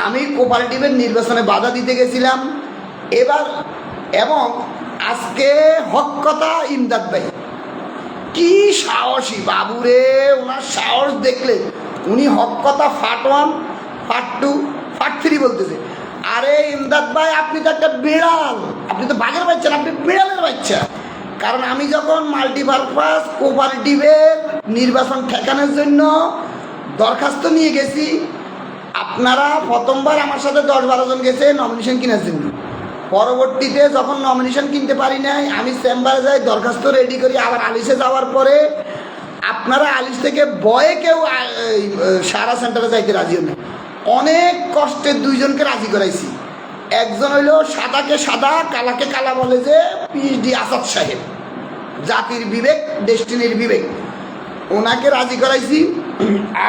আমি কোঅপারেটিভের নির্বাচনে বাধা দিতে গেছিলাম এবার, এবং আজকে হক কথা ইমদাদ ভাই, কি সাহসী বাবুরে, ওনার সাহস দেখলে উনি হক কথা পার্ট 1, পার্ট 2, পার্ট 3 বলতেছে। আরে ইমদাদ ভাই, আপনি তো একটা বিড়াল, আপনি তো বাঘের বাচ্চা না, আপনি বিড়ালের বাচ্চা। কারণ আমি যখন মাল্টিপারপাস কোঅপারেটিভের নির্বাচন ঠেকানোর জন্য দরখাস্ত নিয়ে গেছি, আপনারা প্রথমবার আমার সাথে 10-12 জন গেছে নমিনেশন কেনার জন্য। পরবর্তীতে যখন নমিনেশন কিনতে পারি নাই, আমি চেম্বারে যাই, দরখাস্ত রেডি করি। আবার আলিশে যাওয়ার পরে আপনারা আলিশ থেকে বয়ে কেউ সারা সেন্টারে যাইতে রাজি হন না। অনেক কষ্টে 2 জনকে রাজি করাইছি। একজন হইল সাদাকে সাদা কালাকে কালা বলে যে PhD আসাদ সাহেব, জাতির বিবেক, ডেস্টিনির বিবেক, ওনাকে রাজি করাইছি।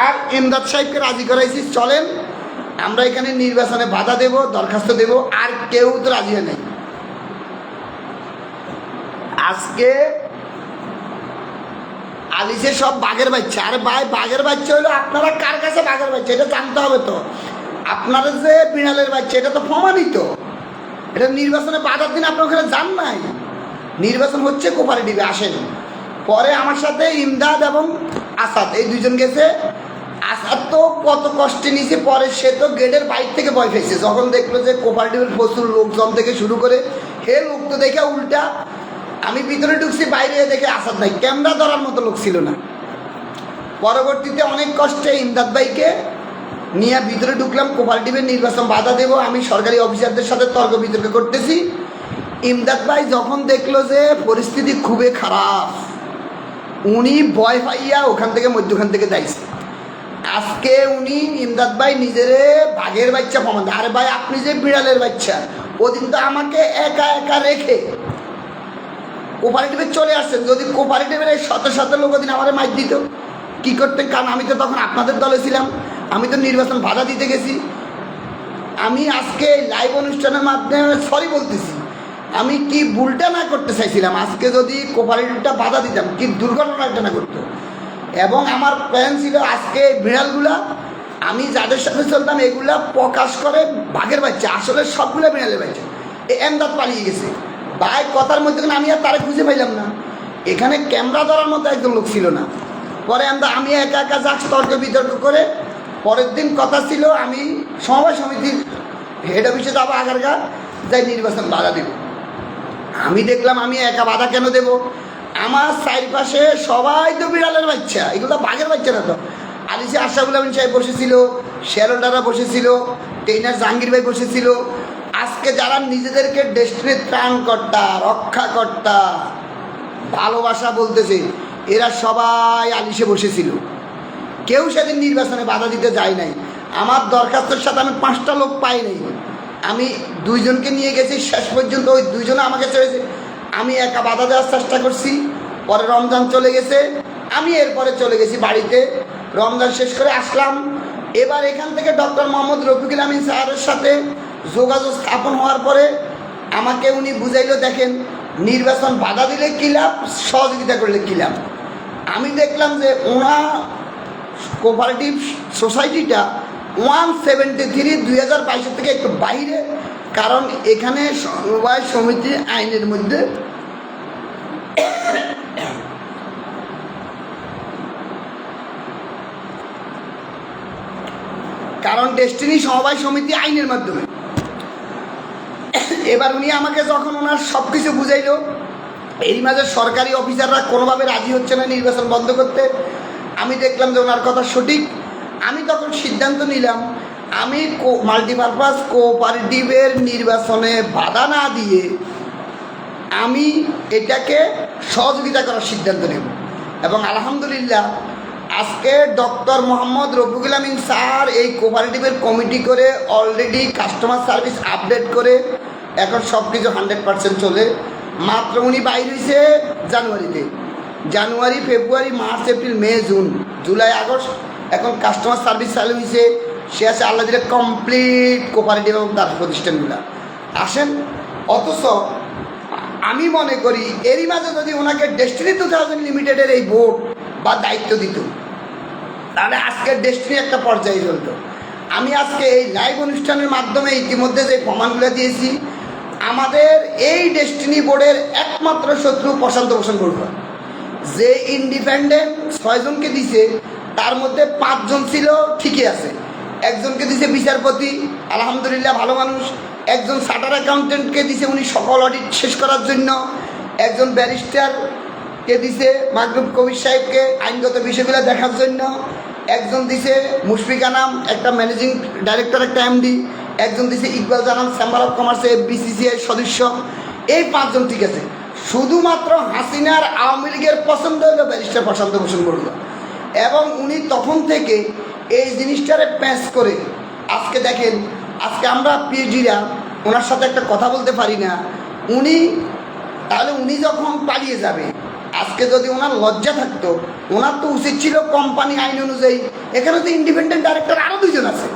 আর ইমদাদ সাহেবকে রাজি করাইছি, চলেন আমরা এখানে নির্বাচনে বাধা দেব, দরখাস্ত দেব। আর কেউ তো রাজি হয় নাই। আজকে আলিশের সব বাঘের বাচ্চা। আরে ভাই, বাঘের বাচ্চা হইলো আপনারা কার কাছে বাঘের বাচ্চা এটা জানতে হবে তো। আপনারা যে বিড়ালের বাচ্চা এটা তো প্রমাণিত। এটা নির্বাচনে বাধার দিন আপনার ওখানে যান নাই, নির্বাচন হচ্ছে কোঅপারেটিভে, আসেন। পরে আমার সাথে ইমদাদ এবং আসাদ, এই 2 জন গেছে। আসাদ তো কত কষ্টে নিয়েছে, পরে সে তো গেটের বাইরে থেকে ভয় পেয়েছে যখন দেখলো যে কোঅপারেটিভের প্রচুর লোকজন থেকে শুরু করে হে লোক তো দেখে উল্টা। আমি ভিতরে ঢুকছি, বাইরে দেখে আসাদ নাই, ক্যামেরা ধরার মতো লোক ছিল না। পরবর্তীতে অনেক কষ্টে ইমদাদ ভাইকে নিয়ে ভিতরে ঢুকলাম, কোঅপারেটিভের নির্বাচন বাধা দেব। আমি সরকারি অফিসারদের সাথে তর্ক বিতর্ক করতেছি। ইমদাদ ভাই যখন দেখলো যে পরিস্থিতি খুবই খারাপ, উনি ভয় পাইয়া ওখান থেকে মধ্যখান থেকে যাইছে। আজকে উনি ইমদাদ ভাই নিজেরে বাঘের বাচ্চা প্রমাণ। আরে ভাই, আপনি যে বিড়ালের বাচ্চা, ওদিন তো আমাকে একা একা রেখে কোঅপারেটিভে চলে আসছেন। যদি কোঅপারেটিভের এই শত লোক ওদিন আমার মাইর দিত, কি করতেন? কারণ আমি তো তখন আপনাদের দলে ছিলাম, আমি তো নির্বাচন বাধা দিতে গেছি। আমি আজকে লাইভ অনুষ্ঠানের মাধ্যমে সরি বলতেছি, আমি কি ভুলটা না করতে চাইছিলাম, আজকে যদি কোপারেটিভটা বাধা দিতাম কি দুর্ঘটনাটা না করতো। এবং আমার প্ল্যান ছিল আজকে বিড়ালগুলা আমি যাদের সাথে চলতাম এগুলা প্রকাশ করে বাঘের বাচ্চা, আসলে সবগুলো বিড়ালের বাচ্চা। এমদাদ পালিয়ে গেছে ভাই, কথার মধ্যে আমি আর তারে খুঁজে পাইলাম না। এখানে ক্যামেরা ধরার মতো একজন লোক ছিল না। পরে আমি একা একা যাক তর্ক বিতর্ক করে পরের দিন কথা ছিল আমি সমবায় সমিতির হেড অফিসে যাবো আগারগা, যাই নির্বাচন বাধা দেব। আমি দেখলাম আমি একা বাধা কেন দেব, আমার চারিপাশে সবাই তো বিড়ালের বাচ্চা, এগুলো তো বাঘের বাচ্চা না। তো আলিসি আশরাফুল আমিন সাহেব বসেছিল, শেরোল্ডাররা বসেছিল, ট্রেনার জাহাঙ্গীর ভাই বসেছিল। আজকে যারা নিজেদেরকে ডেস্টিনির ত্রাণকর্তা, রক্ষাকর্তা, ভালোবাসা বলতেছে, এরা সবাই আলিশে বসেছিল। কেউ সেদিন নির্বাচনে বাধা দিতে যায় নাই। আমার দরখাস্তের সাথে আমি 5টা লোক পাই নাই, আমি 2জনকে নিয়ে গেছি, শেষ পর্যন্ত ওই 2জনে আমাকে ছেড়েছে। আমি একা বাধা দেওয়ার চেষ্টা করছি। পরে রমজান চলে গেছে, আমি এরপরে চলে গেছি বাড়িতে, রমজান শেষ করে আসলাম। এবার এখান থেকে ডক্টর মোহাম্মদ রফিকুল আমিন স্যারের সাথে যোগাযোগ স্থাপন হওয়ার পরে আমাকে উনি বুঝাইল, দেখেন নির্বাচন বাধা দিলে কী লাভ, সহযোগিতা করলে কী লাভ। আমি দেখলাম যে ওনার কোঅপারেটিভ সোসাইটিটা 173 2022 থেকে একটু বাইরে, কারণ এখানে সমবায় সমিতি আইনের মধ্যে কারণ ডেস্টিনি সমবায় সমিতি আইনের মাধ্যমে। এবার উনি আমাকে যখন ওনার সব কিছু বুঝাইল, এরই মাঝে সরকারি অফিসাররা কোনোভাবে রাজি হচ্ছে না নির্বাচন বন্ধ করতে। আমি দেখলাম যে ওনার কথা সঠিক। আমি তখন সিদ্ধান্ত নিলাম আমি মাল্টিপারপাস কোঅপারেটিভের নির্বাচনে বাধা না দিয়ে আমি এটাকে সহযোগিতা করার সিদ্ধান্ত নেব। এবং আলহামদুলিল্লাহ আজকে ডক্টর মোহাম্মদ রফিকুল আমিন স্যার এই কোঅপারেটিভের কমিটি করে অলরেডি কাস্টমার সার্ভিস আপডেট করে এখন সব কিছু 100% চলে। মাত্র উনি বাইর হয়েছে জানুয়ারিতে, January February March April May June July August, এখন কাস্টমার সার্ভিস চালু হয়েছে। সে আছে আল্লাহ দিলে কমপ্লিট কোঅপারেটিভ এবং তার প্রতিষ্ঠানগুলো আসেন। অথচ আমি মনে করি এরই মাঝে যদি ওনাকে ডেস্টিনি 2000 লিমিটেডের এই বোর্ড বা দায়িত্ব দিত, তাহলে আজকের ডেস্টিনি একটা পর্যায়ে চলত। আমি আজকে এই লাইভ অনুষ্ঠানের মাধ্যমে ইতিমধ্যে যে প্রমাণগুলো দিয়েছি, আমাদের এই ডেস্টিনি বোর্ডের একমাত্র শত্রু প্রশান্ত ভূষণ বড়ুয়া। যে ইন্ডিপেন্ডেন্ট 6 জনকে দিছে, তার মধ্যে 5 জন ছিল ঠিকই আছে। একজনকে দিছে বিচারপতি, আলহামদুলিল্লাহ ভালো মানুষ। একজন চার্টার অ্যাকাউন্টেন্টকে দিছে উনি সকল অডিট শেষ করার জন্য। একজন ব্যারিস্টারকে দিছে মাগরুব কবির সাহেবকে আইনগত বিষয়গুলো দেখার জন্য। একজন দিছে মুশফিকা নাম একটা ম্যানেজিং ডাইরেক্টর, একটা এমডি। একজন দিছে ইকবাল জানান চেম্বার অফ কমার্সে বিসিসিআই সদস্য। এই 5 জন ঠিক আছে। শুধুমাত্র হাসিনার আওয়ামী লীগের পছন্দ হলো ব্যারিস্টার প্রশান্ত ভূষণ বড়ুয়া। এবং উনি তখন থেকে এই জিনিসটারে প্যাঁচ করে আজকে দেখেন, আজকে আমরা পিএইচডিরা ওনার সাথে একটা কথা বলতে পারি না। তাহলে উনি যখন পালিয়ে যাবে, আজকে যদি ওনার লজ্জা থাকতো, ওনার তো উচিত ছিল কোম্পানি আইন অনুযায়ী, এখানে তো ইন্ডিপেন্ডেন্ট ডাইরেক্টর আরও 2 জন আছে।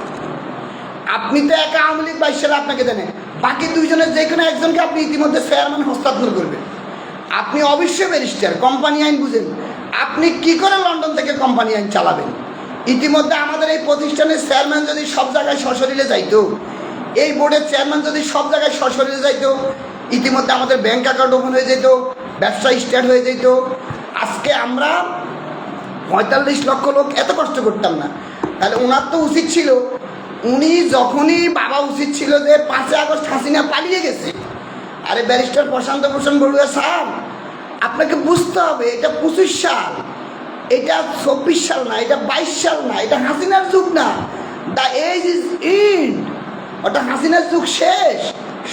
আপনি তো একা আওয়ামী লীগ 22 সালে আপনাকে দেন, বাকি 2 জনের যে কোনো একজনকে আপনি ইতিমধ্যে চেয়ারম্যান হস্তান্তর করবেন। আপনি অবশ্যই ব্যারিস্টার, কোম্পানি আইন বুঝেন, আপনি কি করে লন্ডন থেকে কোম্পানি আইন চালাবেন? ইতিমধ্যে আমাদের এই প্রতিষ্ঠানের চেয়ারম্যান যদি সব জায়গায় সশরীরে যাইতো, এই বোর্ডের চেয়ারম্যান যদি সব জায়গায় সশরীরে যাইতো, ইতিমধ্যে আমাদের ব্যাংক অ্যাকাউন্ট ওপেন হয়ে যেত, ব্যবসা স্টার্ট হয়ে যেত। আজকে আমরা 45 লক্ষ লোক এত কষ্ট করতাম না। তাহলে ওনার তো উচিত ছিল, উনি যখনই বাবা উচিত ছিল যে 5 আগস্ট হাসিনা পালিয়ে গেছে, আরে ব্যারিস্টার প্রশান্ত ভূষণ বড়ুয়া স্যার আপনাকে বুঝতে হবে এটা 25 সাল, এটা 24 সাল না, এটা 22 সাল না, এটা হাসিনার যুগ না। দ্য এজ ইজ ইন্ড, ওটা হাসিনার যুগ শেষ,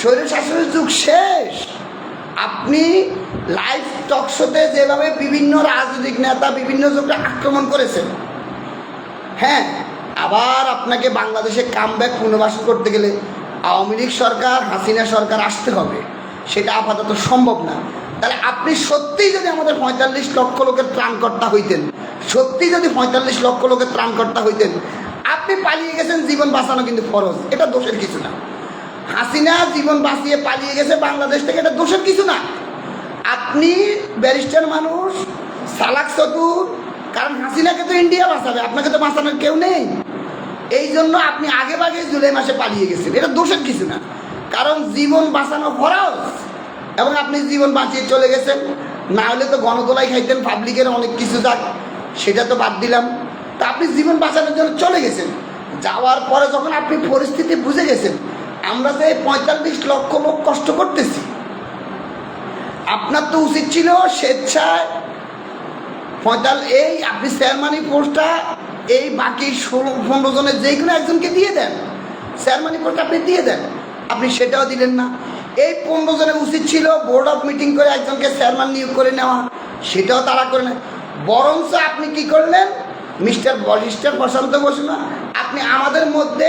স্বৈরশাসনের যুগ শেষ। আপনি লাইভ টক শোতে যেভাবে বিভিন্ন রাজনৈতিক নেতা বিভিন্ন যুগে আক্রমণ করেছেন, হ্যাঁ, আবার আপনাকে বাংলাদেশে কামব্যাক পুনর্বাসন করতে গেলে আওয়ামী লীগ সরকার, হাসিনা সরকার আসতে হবে, সেটা আপাতত সম্ভব না। তাহলে আপনি সত্যিই যদি আমাদের 45 লক্ষ লোকের ত্রাণকর্তা হইতেন, সত্যিই যদি 45 লক্ষ লোকের ত্রাণকর্তা হইতেন, আপনি আপনি পালিয়ে গেছেন, জীবন বাঁচানো কিন্তু ফরজ, এটা দোষের কিছু না। হাসিনা জীবন বাঁচিয়ে পালিয়ে গেছে বাংলাদেশ থেকে, এটা দোষের কিছু না। আপনি ব্যারিস্টার মানুষ, চালাক চতুর, কারণ হাসিনাকে তো ইন্ডিয়া বাঁচাবে, আপনাকে তো বাঁচানোর কেউ নেই। এই জন্য আপনি আগে ভাগে জুলাই মাসে পালিয়ে গেছেন, এটা দোষের কিছু না, কারণ জীবন বাঁচানো ফরজ এবং আপনি জীবন বাঁচিয়ে চলে গেছেন। না হলে তো গণদোলাই খাইতেন, পাবলিকের অনেক কিছু যাক, সেটা তো বাদ দিলাম। তা আপনি জীবন বাঁচানোর জন্য চলে গেছেন। যাওয়ার পরে যখন আপনি পরিস্থিতি বুঝে গেছেন, আমরা যে 45 লক্ষ লোক কষ্ট করতেছি, আপনার তো উচিত ছিল স্বেচ্ছায় এই আপনি চেয়ারম্যানি পোস্টটা এই বাকি 16-15 জনের যে কোনো একজনকে দিয়ে দেন, চেয়ারম্যানি পোস্ট আপনি দিয়ে দেন, আপনি সেটাও দিলেন না। এই 15 জনের উচিত ছিল বোর্ড অফ মিটিং করে একজনকে চেয়ারম্যান নিয়োগ করে নেওয়া, সেটাও তারা করে না। বরঞ্চ আপনি কি করলেন, মিস্টার প্রশান্ত বসু না, আপনি আমাদের মধ্যে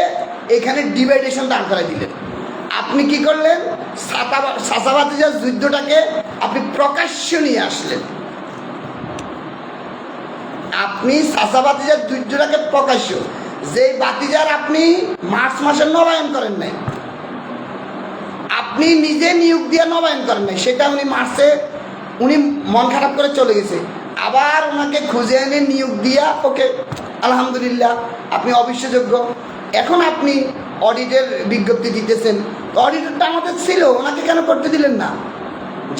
এখানে ডিভাইডেশন দাঁড় করে দিলেন। আপনি কি করলেন, চাচাবাতিজার যুদ্ধটাকে আপনি প্রকাশ্য নিয়ে আসলেন। আপনি চাচাবাতিজার যুদ্ধটাকে প্রকাশ্য, যেই বাতিজার আপনি মার্চ মাসে নবায়ন করেন নাই, আপনি নিজে নিয়োগ দিয়ে নবায়ন করেন নাই, সেটা উনি মার্চে উনি মন খারাপ করে চলে গেছে, আবার ওনাকে খুঁজে এনে নিয়োগ দিয়া ওকে আলহামদুলিল্লাহ আপনি অবিশ্বযোগ্য। এখন আপনি অডিটের বিজ্ঞপ্তি দিতেছেন, তো অডিটরটা আমাদের ছিল, ওনাকে কেন করতে দিলেন না?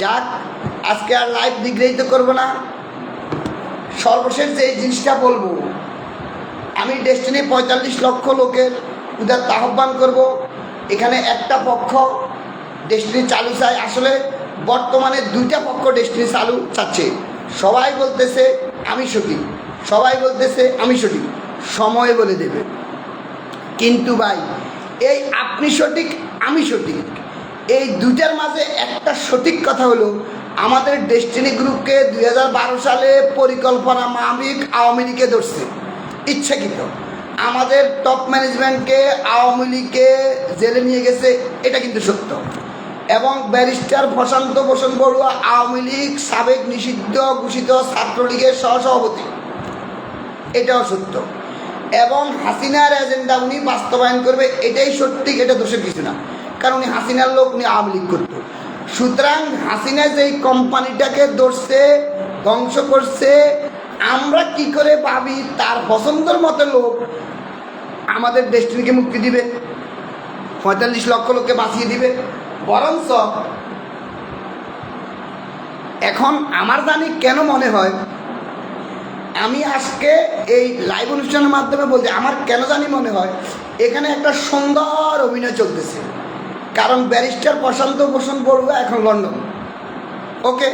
যাক, আজকে আর লাইভ বিগ্রহিত করবো না। সর্বশেষ যে জিনিসটা বলবো, আমি ডেস্টিনি 45 লক্ষ লোকের উদার আহ্বান করব, এখানে একটা পক্ষ ডেস্টিনি চালু চায়। আসলে বর্তমানে দুইটা পক্ষ ডেস্টিনি চালু চাচ্ছে। সবাই বলতেছে আমি সঠিক, সবাই বলতেছে আমি সঠিক, সময় বলে দেবে। কিন্তু ভাই, এই আপনি সঠিক আমি সঠিক, এই দুইটার মাঝে একটা সঠিক কথা হলো, আমাদের ডেস্টিনি গ্রুপকে 2012 সালে পরিকল্পনা মাফিক আওয়ামী লীগে ধরছে ইচ্ছাকৃত। আমাদের টপ ম্যানেজমেন্টকে আওয়ামী লীগে জেলে নিয়ে গেছে, এটা কিন্তু সত্য। এবং ব্যারিস্টার প্রশান্ত ভূষণ বড়ুয়া আওয়ামী লীগ সাবেক নিষিদ্ধ ঘোষিত ছাত্রলীগের সহসভাপতি, এটাও সত্য। এবং হাসিনার এজেন্ডা উনি বাস্তবায়ন করবে, এটাই সত্যি, এটা দোষের কিছু না, কারণ উনি হাসিনার লোক, উনি আওয়ামী লীগ করতো। সুতরাং হাসিনা যেই কোম্পানিটাকে ধরছে, ধ্বংস করছে, আমরা কি করে ভাবি তার পছন্দের মতো লোক আমাদের ডেস্টিনিকে মুক্তি দিবে, 45 লক্ষ লোককে বাঁচিয়ে দিবে? বরঞ্চ এখন আমার জানি কেন মনে হয়, আমি আজকে এই লাইভ অনুষ্ঠানের মাধ্যমে বলছি, আমার কেন জানি মনে হয় এখানে একটা সুন্দর অভিনয় চলতেছে। কারণ ব্যারিস্টার প্রশান্ত ভূষণ বড়ুয়া এখন লন্ডন, ওকে,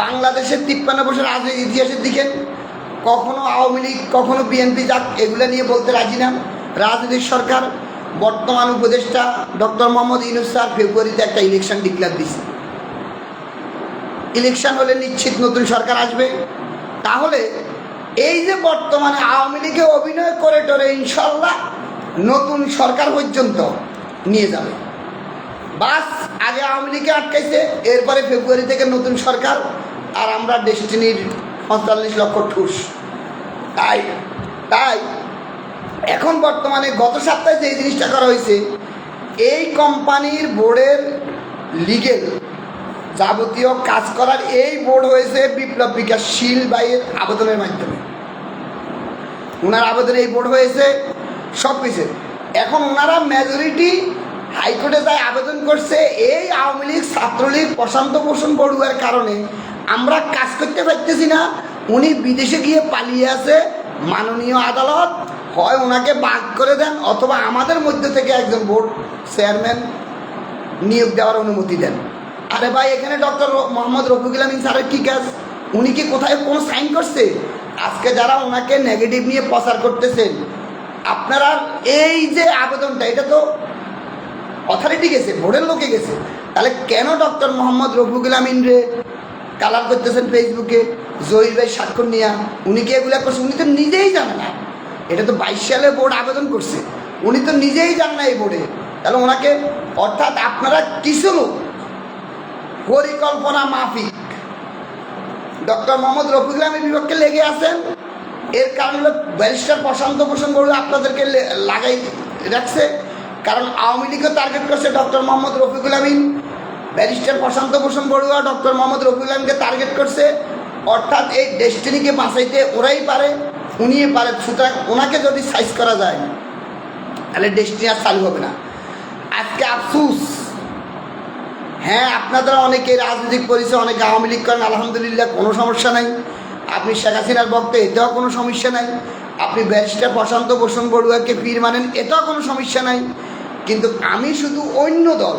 বাংলাদেশের 53 বছর রাজনৈতিক ইতিহাসের দিকে কখনো আওয়ামী লীগ কখনো বিএনপি যাক, এগুলো নিয়ে বলতে রাজি না। রাজনৈতিক সরকার বর্তমান উপদেষ্টা ডক্টর মোহাম্মদ ইউনূস স্যার ফেব্রুয়ারিতে একটা ইলেকশন ডিক্লেয়ার দিয়েছে। ইলেকশন হলে নিশ্চিত নতুন সরকার আসবে। তাহলে এই যে বর্তমানে আওয়ামী লীগে অভিনয় করে টরে ইনশাল্লাহ নতুন সরকার পর্যন্ত নিয়ে যাবে। বাস আগে আওয়ামী লীগে আটকাইছে, এরপরে ফেব্রুয়ারি থেকে নতুন সরকার, আর আমরা ডেস্টিনির 45 লক্ষ ঠুস। তাই এখন বর্তমানে গত সপ্তাহে যে জিনিসটা করা হয়েছে, এই কোম্পানির বোর্ডের লিগেল যাবতীয় কাজ করার এই বোর্ড হয়েছে বিপ্লব বিকাশ শীল ভাইয়ের আবেদনের মাধ্যমে। ওনার আবেদনে এই বোর্ড হয়েছে সব কিছু। এখন ওনারা মেজরিটি হাইকোর্টে যায় আবেদন করছে, এই আওয়ামী লীগ ছাত্রলীগ প্রশান্ত ভূষণ বড়ুয়ার কারণে আমরা কাজ করতে পারতেছি না, উনি বিদেশে গিয়ে পালিয়ে আছে, মাননীয় আদালত হয় ওনাকে বাদ করে দেন অথবা আমাদের মধ্যে থেকে একজন বোর্ড চেয়ারম্যান নিয়োগ দেওয়ার অনুমতি দেন। আরে ভাই, এখানে ডক্টর মোহাম্মদ রফিকুল আমিন স্যারের কী কাজ? উনি কি কোথায় কোনো সাইন করছে? আজকে যারা ওনাকে নেগেটিভ নিয়ে প্রচার করতেছেন, আপনারা এই যে আবেদনটা, এটা তো অথরিটি গেছে, বোর্ডের লোকে গেছে, তাহলে কেন ডক্টর মোহাম্মদ রফিকুল আমিন রে কালার করতেছেন ফেসবুকে জহির ভাই স্বাক্ষর নিয়া? উনি কি এগুলো করছে? উনি তো নিজেই জানে না, এটা তো 22 সালে বোর্ড আবেদন করছে, উনি তো নিজেই জান না এই বোর্ডে। তাহলে ওনাকে, অর্থাৎ আপনারা কিছু লোক পরিকল্পনা মাফিক ডক্টর মোহাম্মদ রফিকুল আমিনের বিপক্ষে লেগে আছেন, এর কারণ হলো ব্যারিস্টার প্রশান্ত ভূষণ বড়ুয়া আপনাদেরকে লাগাই রাখছে, কারণ আওয়ামী লীগও টার্গেট করছে ডক্টর মোহাম্মদ রফিকুল আমিন, ব্যারিস্টার প্রশান্ত ভূষণ বড়ুয়া ডক্টর মোহাম্মদ রফিকুল আমিনকে টার্গেট করছে। অর্থাৎ এই ডেস্টিনিকে বাঁচাইতে ওরাই পারে, উনিই পারে। সুতরাং ওনাকে যদি সাইজ করা যায় তাহলে ডেস্টিনি আর চালু হবে না। আজকে আফসুস, হ্যাঁ আপনারা অনেকে রাজনৈতিক পরিচয়, অনেকে আওয়ামী লীগ করেন, আলহামদুলিল্লাহ কোনো সমস্যা নাই। আপনি শেখ হাসিনার ভক্ত, এতেও কোনো সমস্যা নাই। আপনি ব্যারিস্টার প্রশান্ত ভূষণ বড়ুয়াকে পীর মানেন, এতেও কোনো সমস্যা নাই। কিন্তু আমি শুধু অন্য দল,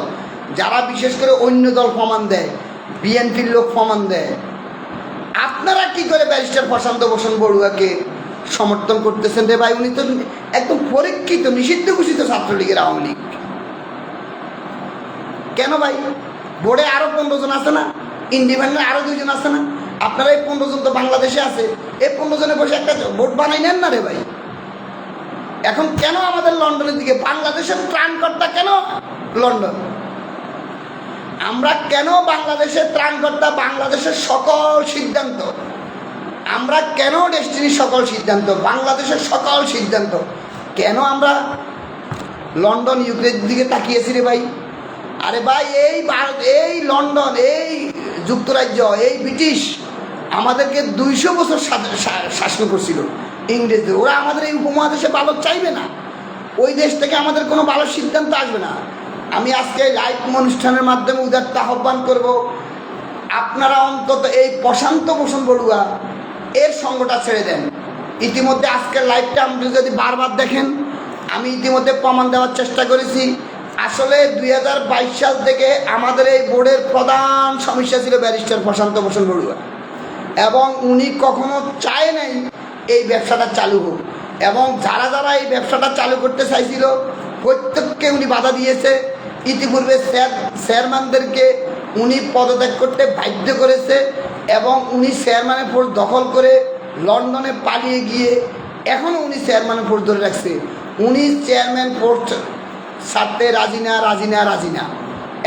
যারা বিশেষ করে অন্য দল প্রমাণ দেয়, বিএনপির লোক প্রমাণ দেয়, আপনারা কি করে ব্যারিস্টার প্রশান্ত ভূষণ বড়ুয়াকে সমর্থন করতেছেন রে ভাই? উনি তো একদম পরীক্ষিত নিষিদ্ধ ঘোষিত ছাত্রলীগের আওয়ামী লীগ। কেন ভাই? বোর্ডে আরও 15 জন আছে না, ইন্ডিপেন্ডেন্ট আরও 2 জন আছে না? আপনারা এই 15 জন তো বাংলাদেশে আছে, এই 15 জনে বসে একটা ভোট বানাই নেন না রে ভাই। এখন কেন আমাদের লন্ডনের দিকে? বাংলাদেশের ত্রাণকর্তা কেন লন্ডন? আমরা কেন বাংলাদেশের ত্রাণকর্তা? বাংলাদেশের সকল সিদ্ধান্ত, আমরা কেন ডেস্টিনির সকল সিদ্ধান্ত, বাংলাদেশের সকল সিদ্ধান্ত কেন আমরা লন্ডন ইউক্রেনের দিকে তাকিয়েছি রে ভাই? আরে ভাই, এই ভারত, এই লন্ডন, এই যুক্তরাজ্য, এই ব্রিটিশ আমাদেরকে 200 বছর শাসন করছিল ইংরেজদের। ওরা আমাদের এই উপমহাদেশে ভালো চাইবে না, ওই দেশ থেকে আমাদের কোনো ভালো সিদ্ধান্ত আসবে না। আমি আজকে লাইভ অনুষ্ঠানের মাধ্যমে উদারতা আহ্বান করব, আপনারা অন্তত এই প্রশান্ত ভূষণ বড়ুয়া এর সঙ্গটা ছেড়ে দেন। ইতিমধ্যে আজকের লাইভটা আপনি যদি বারবার দেখেন, আমি ইতিমধ্যে প্রমাণ দেওয়ার চেষ্টা করেছি। আসলে 2022 সাল থেকে আমাদের এই বোর্ডের প্রধান সমস্যা ছিল ব্যারিস্টার প্রশান্ত ভূষণ বড়ুয়া, এবং উনি কখনো চায় নাই এই ব্যবসাটা চালু হোক। এবং যারা যারা এই ব্যবসাটা চালু করতে চাইছিল প্রত্যেককে উনি বাধা দিয়েছে। ইতিপূর্বে চেয়ারম্যানদেরকে উনি পদত্যাগ করতে বাধ্য করেছে, এবং উনি চেয়ারম্যানের পোস্ট দখল করে লন্ডনে পালিয়ে গিয়ে এখনও উনি চেয়ারম্যানের পোস্ট ধরে রাখছে। উনি চেয়ারম্যান পোস্ট ছাড়তে রাজি না।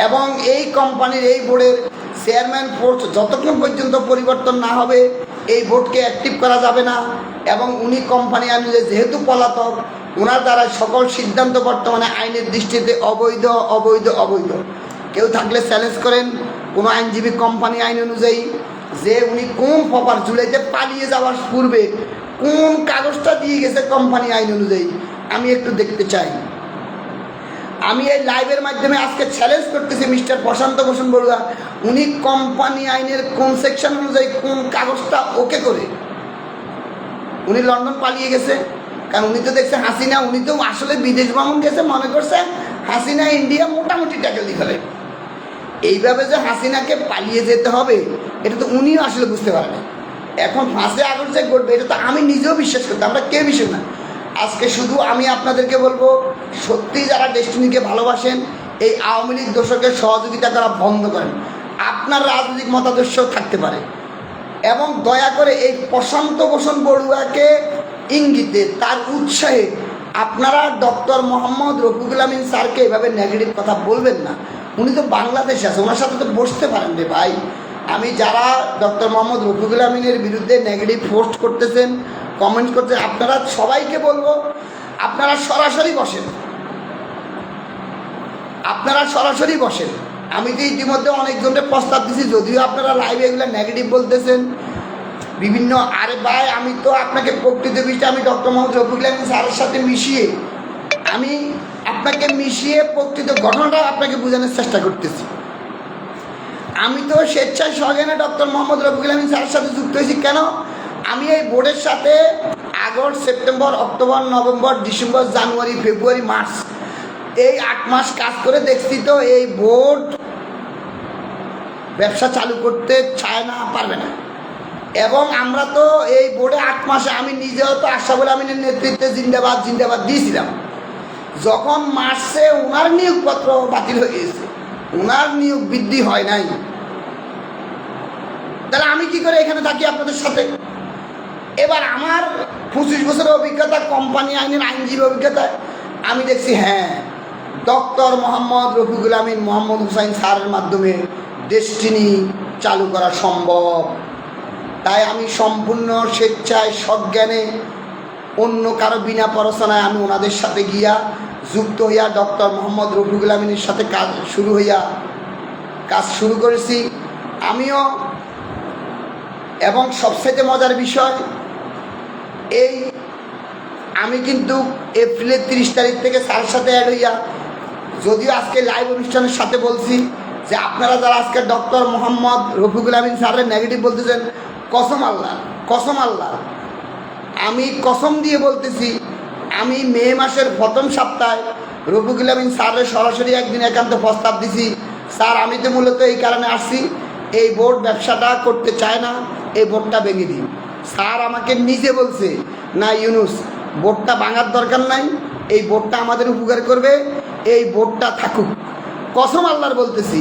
এবং এই কোম্পানির, এই বোর্ডের চেয়ারম্যান পোস্ট যতক্ষণ পর্যন্ত পরিবর্তন না হবে এই বোর্ডকে অ্যাক্টিভ করা যাবে না। এবং উনি কোম্পানি আনলে যেহেতু পলাতক, ওনার দ্বারা সকল সিদ্ধান্ত বর্তমানে আইনের দৃষ্টিতে অবৈধ। কেউ থাকলে চ্যালেঞ্জ করেন কোনো আইনজীবী কোম্পানি আইন অনুযায়ী, যে উনি কোন প্রপার জুলাইতে পালিয়ে যাওয়ার পূর্বে কোন কাগজটা দিয়ে গেছে কোম্পানি আইন অনুযায়ী, আমি একটু দেখতে চাই। আমি এই লাইভের মাধ্যমে আজকে চ্যালেঞ্জ করতেছি মিস্টার প্রশান্ত ভূষণ বড়ুয়া, উনি কোম্পানি আইনের কোন সেকশন অনুযায়ী কোন কাগজটা ওকে করে উনি লন্ডন পালিয়ে গেছে? কারণ উনি তো দেখছে হাসিনা, উনি তো আসলে বিদেশ ভ্রমণ গেছে, মনে করছে হাসিনা ইন্ডিয়া মোটামুটি ট্যাকেল দিয়ে ফেলে। এইভাবে যে হাসিনাকে পালিয়ে যেতে হবে এটা তো উনিও আসলে বুঝতে পারেন। এখন 5 আগস্ট যে ঘটবে এটা তো আমি নিজেও বিশ্বাস করতাম, আমরা কেউ বিশ্বাস না। আজকে শুধু আমি আপনাদেরকে বলবো, সত্যি যারা ডেস্টিনিকে ভালোবাসেন এই আওয়ামী লীগ দোষকের সহযোগিতা করা বন্ধ করেন। আপনার রাজনৈতিক মতাদর্শ থাকতে পারে, এবং দয়া করে এই প্রশান্ত ভূষণ বড়ুয়াকে ইঙ্গিতে, তার উৎসাহে আপনারা ডক্টর মোহাম্মদ রফিকুল আমিন স্যারকে এভাবে নেগেটিভ কথা বলবেন না। উনি তো বাংলাদেশে আছে, ওনার সাথে তো বসতে পারেন রে ভাই। আমি যারা ডক্টর মোহাম্মদ রফিকুল আমিনের বিরুদ্ধে নেগেটিভ পোস্ট করতেছেন, কমেন্ট করতে, আপনারা সবাইকে বলবো আপনারা সরাসরি বসেন। আমি তো ইতিমধ্যে অনেকজনের প্রস্তাব দিচ্ছি, যদিও আপনারা লাইভে এগুলো নেগেটিভ বলতেছেন বিভিন্ন। আরে ভাই, আমি তো আপনাকে প্রকৃত বিষয়টা আমি ডক্টর মোহাম্মদ রফিকুল আমিন স্যারের সাথে মিশিয়ে প্রকৃত ঘটনাটা আপনাকে বোঝানোর চেষ্টা করতেছি। আমি তো স্বেচ্ছায় সজ্ঞানে ডক্টর মোহাম্মদ রফিকুল আমিন স্যারের সাথে যুক্ত হয়েছি। কেন? আমি এই বোর্ডের সাথে August, September, October, November, December, January, February, March, এই 8 মাস কাজ করে দেখছি তো এই বোর্ড ব্যবসা চালু করতে চায় না, পারবে না। এবং আমরা তো এই বোর্ডে 8 মাসে আমি নিজেও তো আশরাফুল আমিনের নেতৃত্বে জিন্দাবাদ দিয়েছিলাম। যখন মার্চে ওনার নিয়োগপত্র বাতিল হয়ে গেছে, ওনার নিয়োগ বৃদ্ধি হয় নাই, তাহলে আমি কি করে এখানে থাকি আপনাদের সাথে? এবার আমার 25 বছরের অভিজ্ঞতা, কোম্পানি আইনের আইনজীবী অভিজ্ঞতা, আমি দেখছি হ্যাঁ, ডক্টর মোহাম্মদ রফিকুল আমিন, মোহাম্মদ হুসাইন স্যারের মাধ্যমে ডেস্টিনি চালু করা সম্ভব। তাই আমি সম্পূর্ণ স্বেচ্ছায় সজ্ঞানে অন্য কারো বিনা পড়াশোনায় আমি ওনাদের সাথে গিয়া যুক্ত হইয়া ডক্টর মোহাম্মদ রফিকুল আমিনের সাথে কাজ শুরু করেছি আমিও। এবং সবচেয়ে মজার বিষয় এই আমি কিন্তু এপ্রিলের 30 তারিখ থেকে স্যারের সাথে অ্যাড হইয়া, যদিও আজকে লাইভ অনুষ্ঠানের সাথে বলছি যে আপনারা যারা আজকে ডক্টর মোহাম্মদ রফিকুল আমিন স্যারের নেগেটিভ বলতেছেন, কসম আল্লাহ আমি কসম দিয়ে বলতেছি, আমি মে মাসের প্রথম সপ্তাহে রফিকুল আমিন স্যারের সরাসরি একদিন একান্ত প্রস্তাব দিছি, স্যার আমি তো মূলত এই কারণে আসছি, এই বোর্ড ব্যবসাটা করতে চায় না, এই বোর্ডটা ভেঙে দিন। স্যার আমাকে নিজে বলছে, না ইউনুস বোর্ডটা ভাঙার দরকার নাই, এই বোর্ডটা আমাদের উপকার করবে, এই বোর্ডটা থাকুক। কসম আল্লাহর বলতেছি,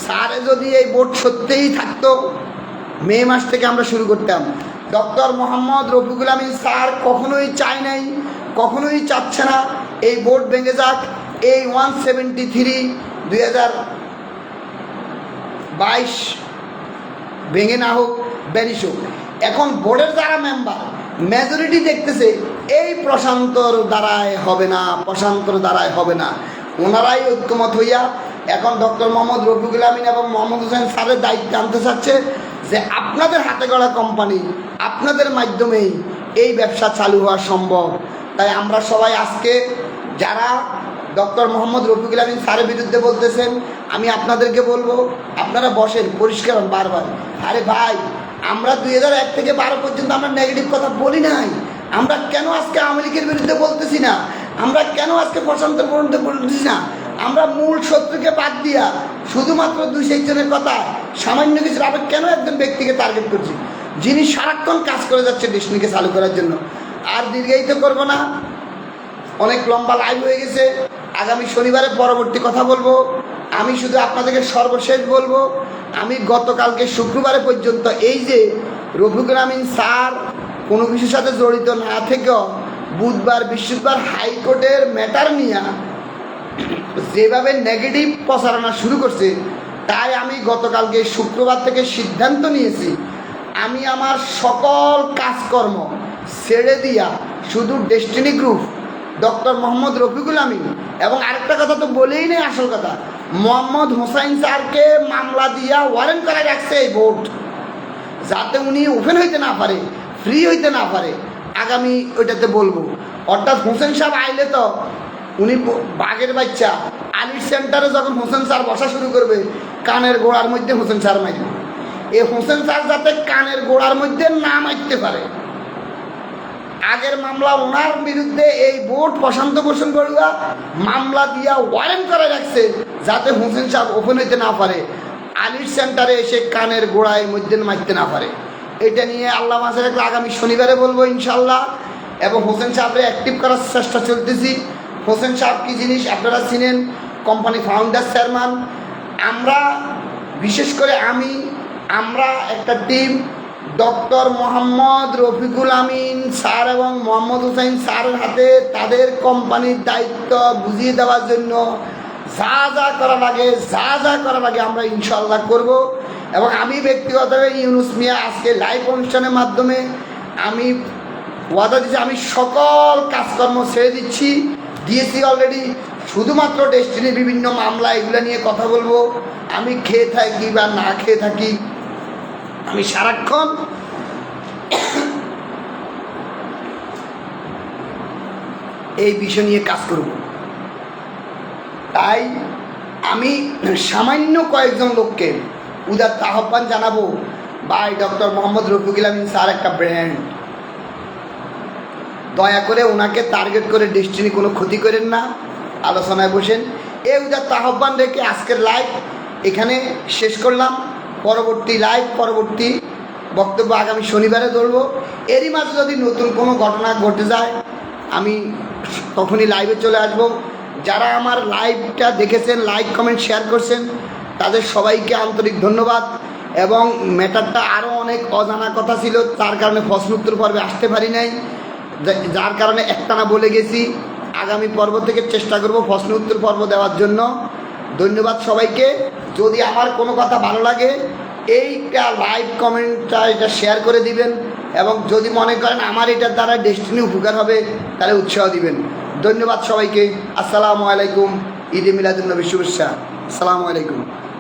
স্যারে যদি এই বোর্ড সত্যিই থাকতো মে মাস থেকে আমরা শুরু করতাম। ডক্টর মোহাম্মদ রফিকুল আমিন স্যার কখনোই চায় নাই, কখনোই চাচ্ছে না এই বোর্ড ভেঙে যাক, এই 173 2022 ভেঙে না হোক, ব্যানিশ হোক। এখন বোর্ডের যারা মেম্বার মেজরিটি দেখতেছে এই প্রশান্তর দ্বারায় হবে না, ওনারাই ঐক্যমত হইয়া এখন ডক্টর মোহাম্মদ রফিকুল আমিন এবং মোহাম্মদ হোসেন স্যারের দায়িত্ব আনতে চাচ্ছে যে আপনাদের হাতে গড়া কোম্পানি, আপনাদের মাধ্যমেই এই ব্যবসা চালু হওয়া সম্ভব। তাই আমরা সবাই আজকে যারা ডক্টর মোহাম্মদ রফিকুল আমিন স্যারের বিরুদ্ধে বলতেছেন, আমি আপনাদেরকে বলবো আপনারা বসেন, পরিষ্কার হন বারবার। আরে ভাই, আমরা 2001 থেকে 12 পর্যন্ত আমরা নেগেটিভ কথা বলি নাই, আমরা কেন আজকে আওয়ামী লীগের বিরুদ্ধে বলতেছি না, আমরা কেন আজকে প্রশান্তের বিরুদ্ধে বলতেছি না? আমরা মূল শত্রুকে বাদ দিয়া শুধুমাত্র 2-3 জনের কথা, সামান্য কিছু আবার কেন একজন ব্যক্তিকে টার্গেট করছি, যিনি সারাক্ষণ কাজ করে যাচ্ছে ডেস্টিনিকে চালু করার জন্য। আর দীর্ঘায়িত করব না, অনেক লম্বা লাইভ হয়ে গেছে। আগামী শনিবারে পরবর্তী কথা বলবো। আমি শুধু আপনাদেরকে সর্বশেষ বলবো, আমি গতকালকে শুক্রবারে পর্যন্ত এই যে রফিকুল আমিন স্যার কোনো কিছুর সাথে জড়িত না থেকেও বুধবার বৃহস্পতিবার হাইকোর্টের ম্যাটার নিয়ে যেভাবে নেগেটিভ প্রচারণা শুরু করছে, তাই আমি গতকালকে শুক্রবার থেকে সিদ্ধান্ত নিয়েছি আমি আমার সকল কাজকর্ম ছেড়ে দিয়া শুধু Destiny Group, doctor Mohammad Rafiqul Amin এবং আরেকটা কথা তো বলেই নেই, আসল কথা মোহাম্মদ হোসাইন স্যারকে মামলা দিয়া ওয়ারেন্ট করা রাখছে এই বোর্ড, যাতে উনি ওপেন হইতে না পারে, ফ্রি হইতে না পারে। আগামী ওইটাতে বলবো। অর্থাৎ হোসেন সাহেব আইলে তো উনি বাঘের বাচ্চা, আলির সেন্টারে যখন হোসেন স্যার বসা শুরু করবে, কানের গোড়ার মধ্যে হোসেন স্যার মারবে। এই হোসেন স্যার যাতে কানের গোড়ার মধ্যে না মারতে পারে, আগের মামলা ওনার বিরুদ্ধে এই বোর্ড প্রশান্ত ভূষণ বড়ুয়া মামলা দিয়া ওয়ারেন্ট করে রাখছে, যাতে হোসেন সাহেব ওপেন হইতে না পারে, আলির সেন্টারে এসে কানের গোড়ায় মধ্যে মারতে না পারে। এটা নিয়ে আল্লাহ মাঝে রাখলে আগামী শনিবারে বলবো ইনশাল্লাহ। এবং হোসেন সাহেবরে অ্যাক্টিভ করার চেষ্টা চলতেছি। হোসেন সাহেব কী জিনিস আপনারা চিনেন, কোম্পানি ফাউন্ডার চেয়ারম্যান। আমরা বিশেষ করে আমরা একটা team doctor Mohammad Rafiqul Amin sir এবং মোহাম্মদ হোসেন স্যারের হাতে তাদের কোম্পানির দায়িত্ব বুঝিয়ে দেওয়ার জন্য যা যা করা লাগে আমরা ইনশাল্লাহ করব। এবং আমি ব্যক্তিগতভাবে ইউনুস মিয়া আজকে লাইভ অনুষ্ঠানের মাধ্যমে আমি ওয়াদা দিচ্ছি, আমি সকল কাজকর্ম ছেড়ে দিয়েছি অলরেডি। শুধুমাত্র ডেস্টিনির বিভিন্ন মামলা এগুলো নিয়ে কথা বলবো। আমি খেয়ে থাকি বা না খেয়ে থাকি, আমি সারাক্ষণ এই বিষয় নিয়ে কাজ করব। তাই আমি সামান্য কয়েকজন লোককে উদাত্ত আহ্বান জানাবো, ভাই ডক্টর মোহাম্মদ রফিকুল আমিন স্যার একটা ব্র্যান্ড, দয়া করে ওনাকে টার্গেট করে ডেস্টিনি কোনো ক্ষতি করেন না, আলোচনায় বসেন। এই উদাত্ত আহ্বান রেখে আজকের লাইভ এখানে শেষ করলাম। পরবর্তী বক্তব্য আগামী শনিবারে ধরবো। এরই মাঝে যদি নতুন কোনো ঘটনা ঘটে যায় আমি তখনই লাইভে চলে আসব। যারা আমার লাইভটা দেখেছেন, লাইক কমেন্ট শেয়ার করছেন, তাদের সবাইকে আন্তরিক ধন্যবাদ। এবং ম্যাটারটা আরও অনেক অজানা কথা ছিল, তার কারণে প্রশ্ন উত্তর পর্বে আসতে পারি নাই, যার কারণে একটানা বলে গেছি। আগামী পর্ব থেকে চেষ্টা করব প্রশ্ন উত্তর পর্ব দেওয়ার জন্য। ধন্যবাদ সবাইকে। যদি আমার কোনো কথা ভালো লাগে এইটা লাইভ কমেন্টটা এটা শেয়ার করে দিবেন, এবং যদি মনে করেন আমার এটার দ্বারা ডেস্টিনি উপকার হবে তাহলে উৎসাহ দিবেন। ধন্যবাদ সবাইকে। আসসালামু আলাইকুম। ঈদে মিলাদুন নবী শুভেচ্ছা। আসসালামু আলাইকুম।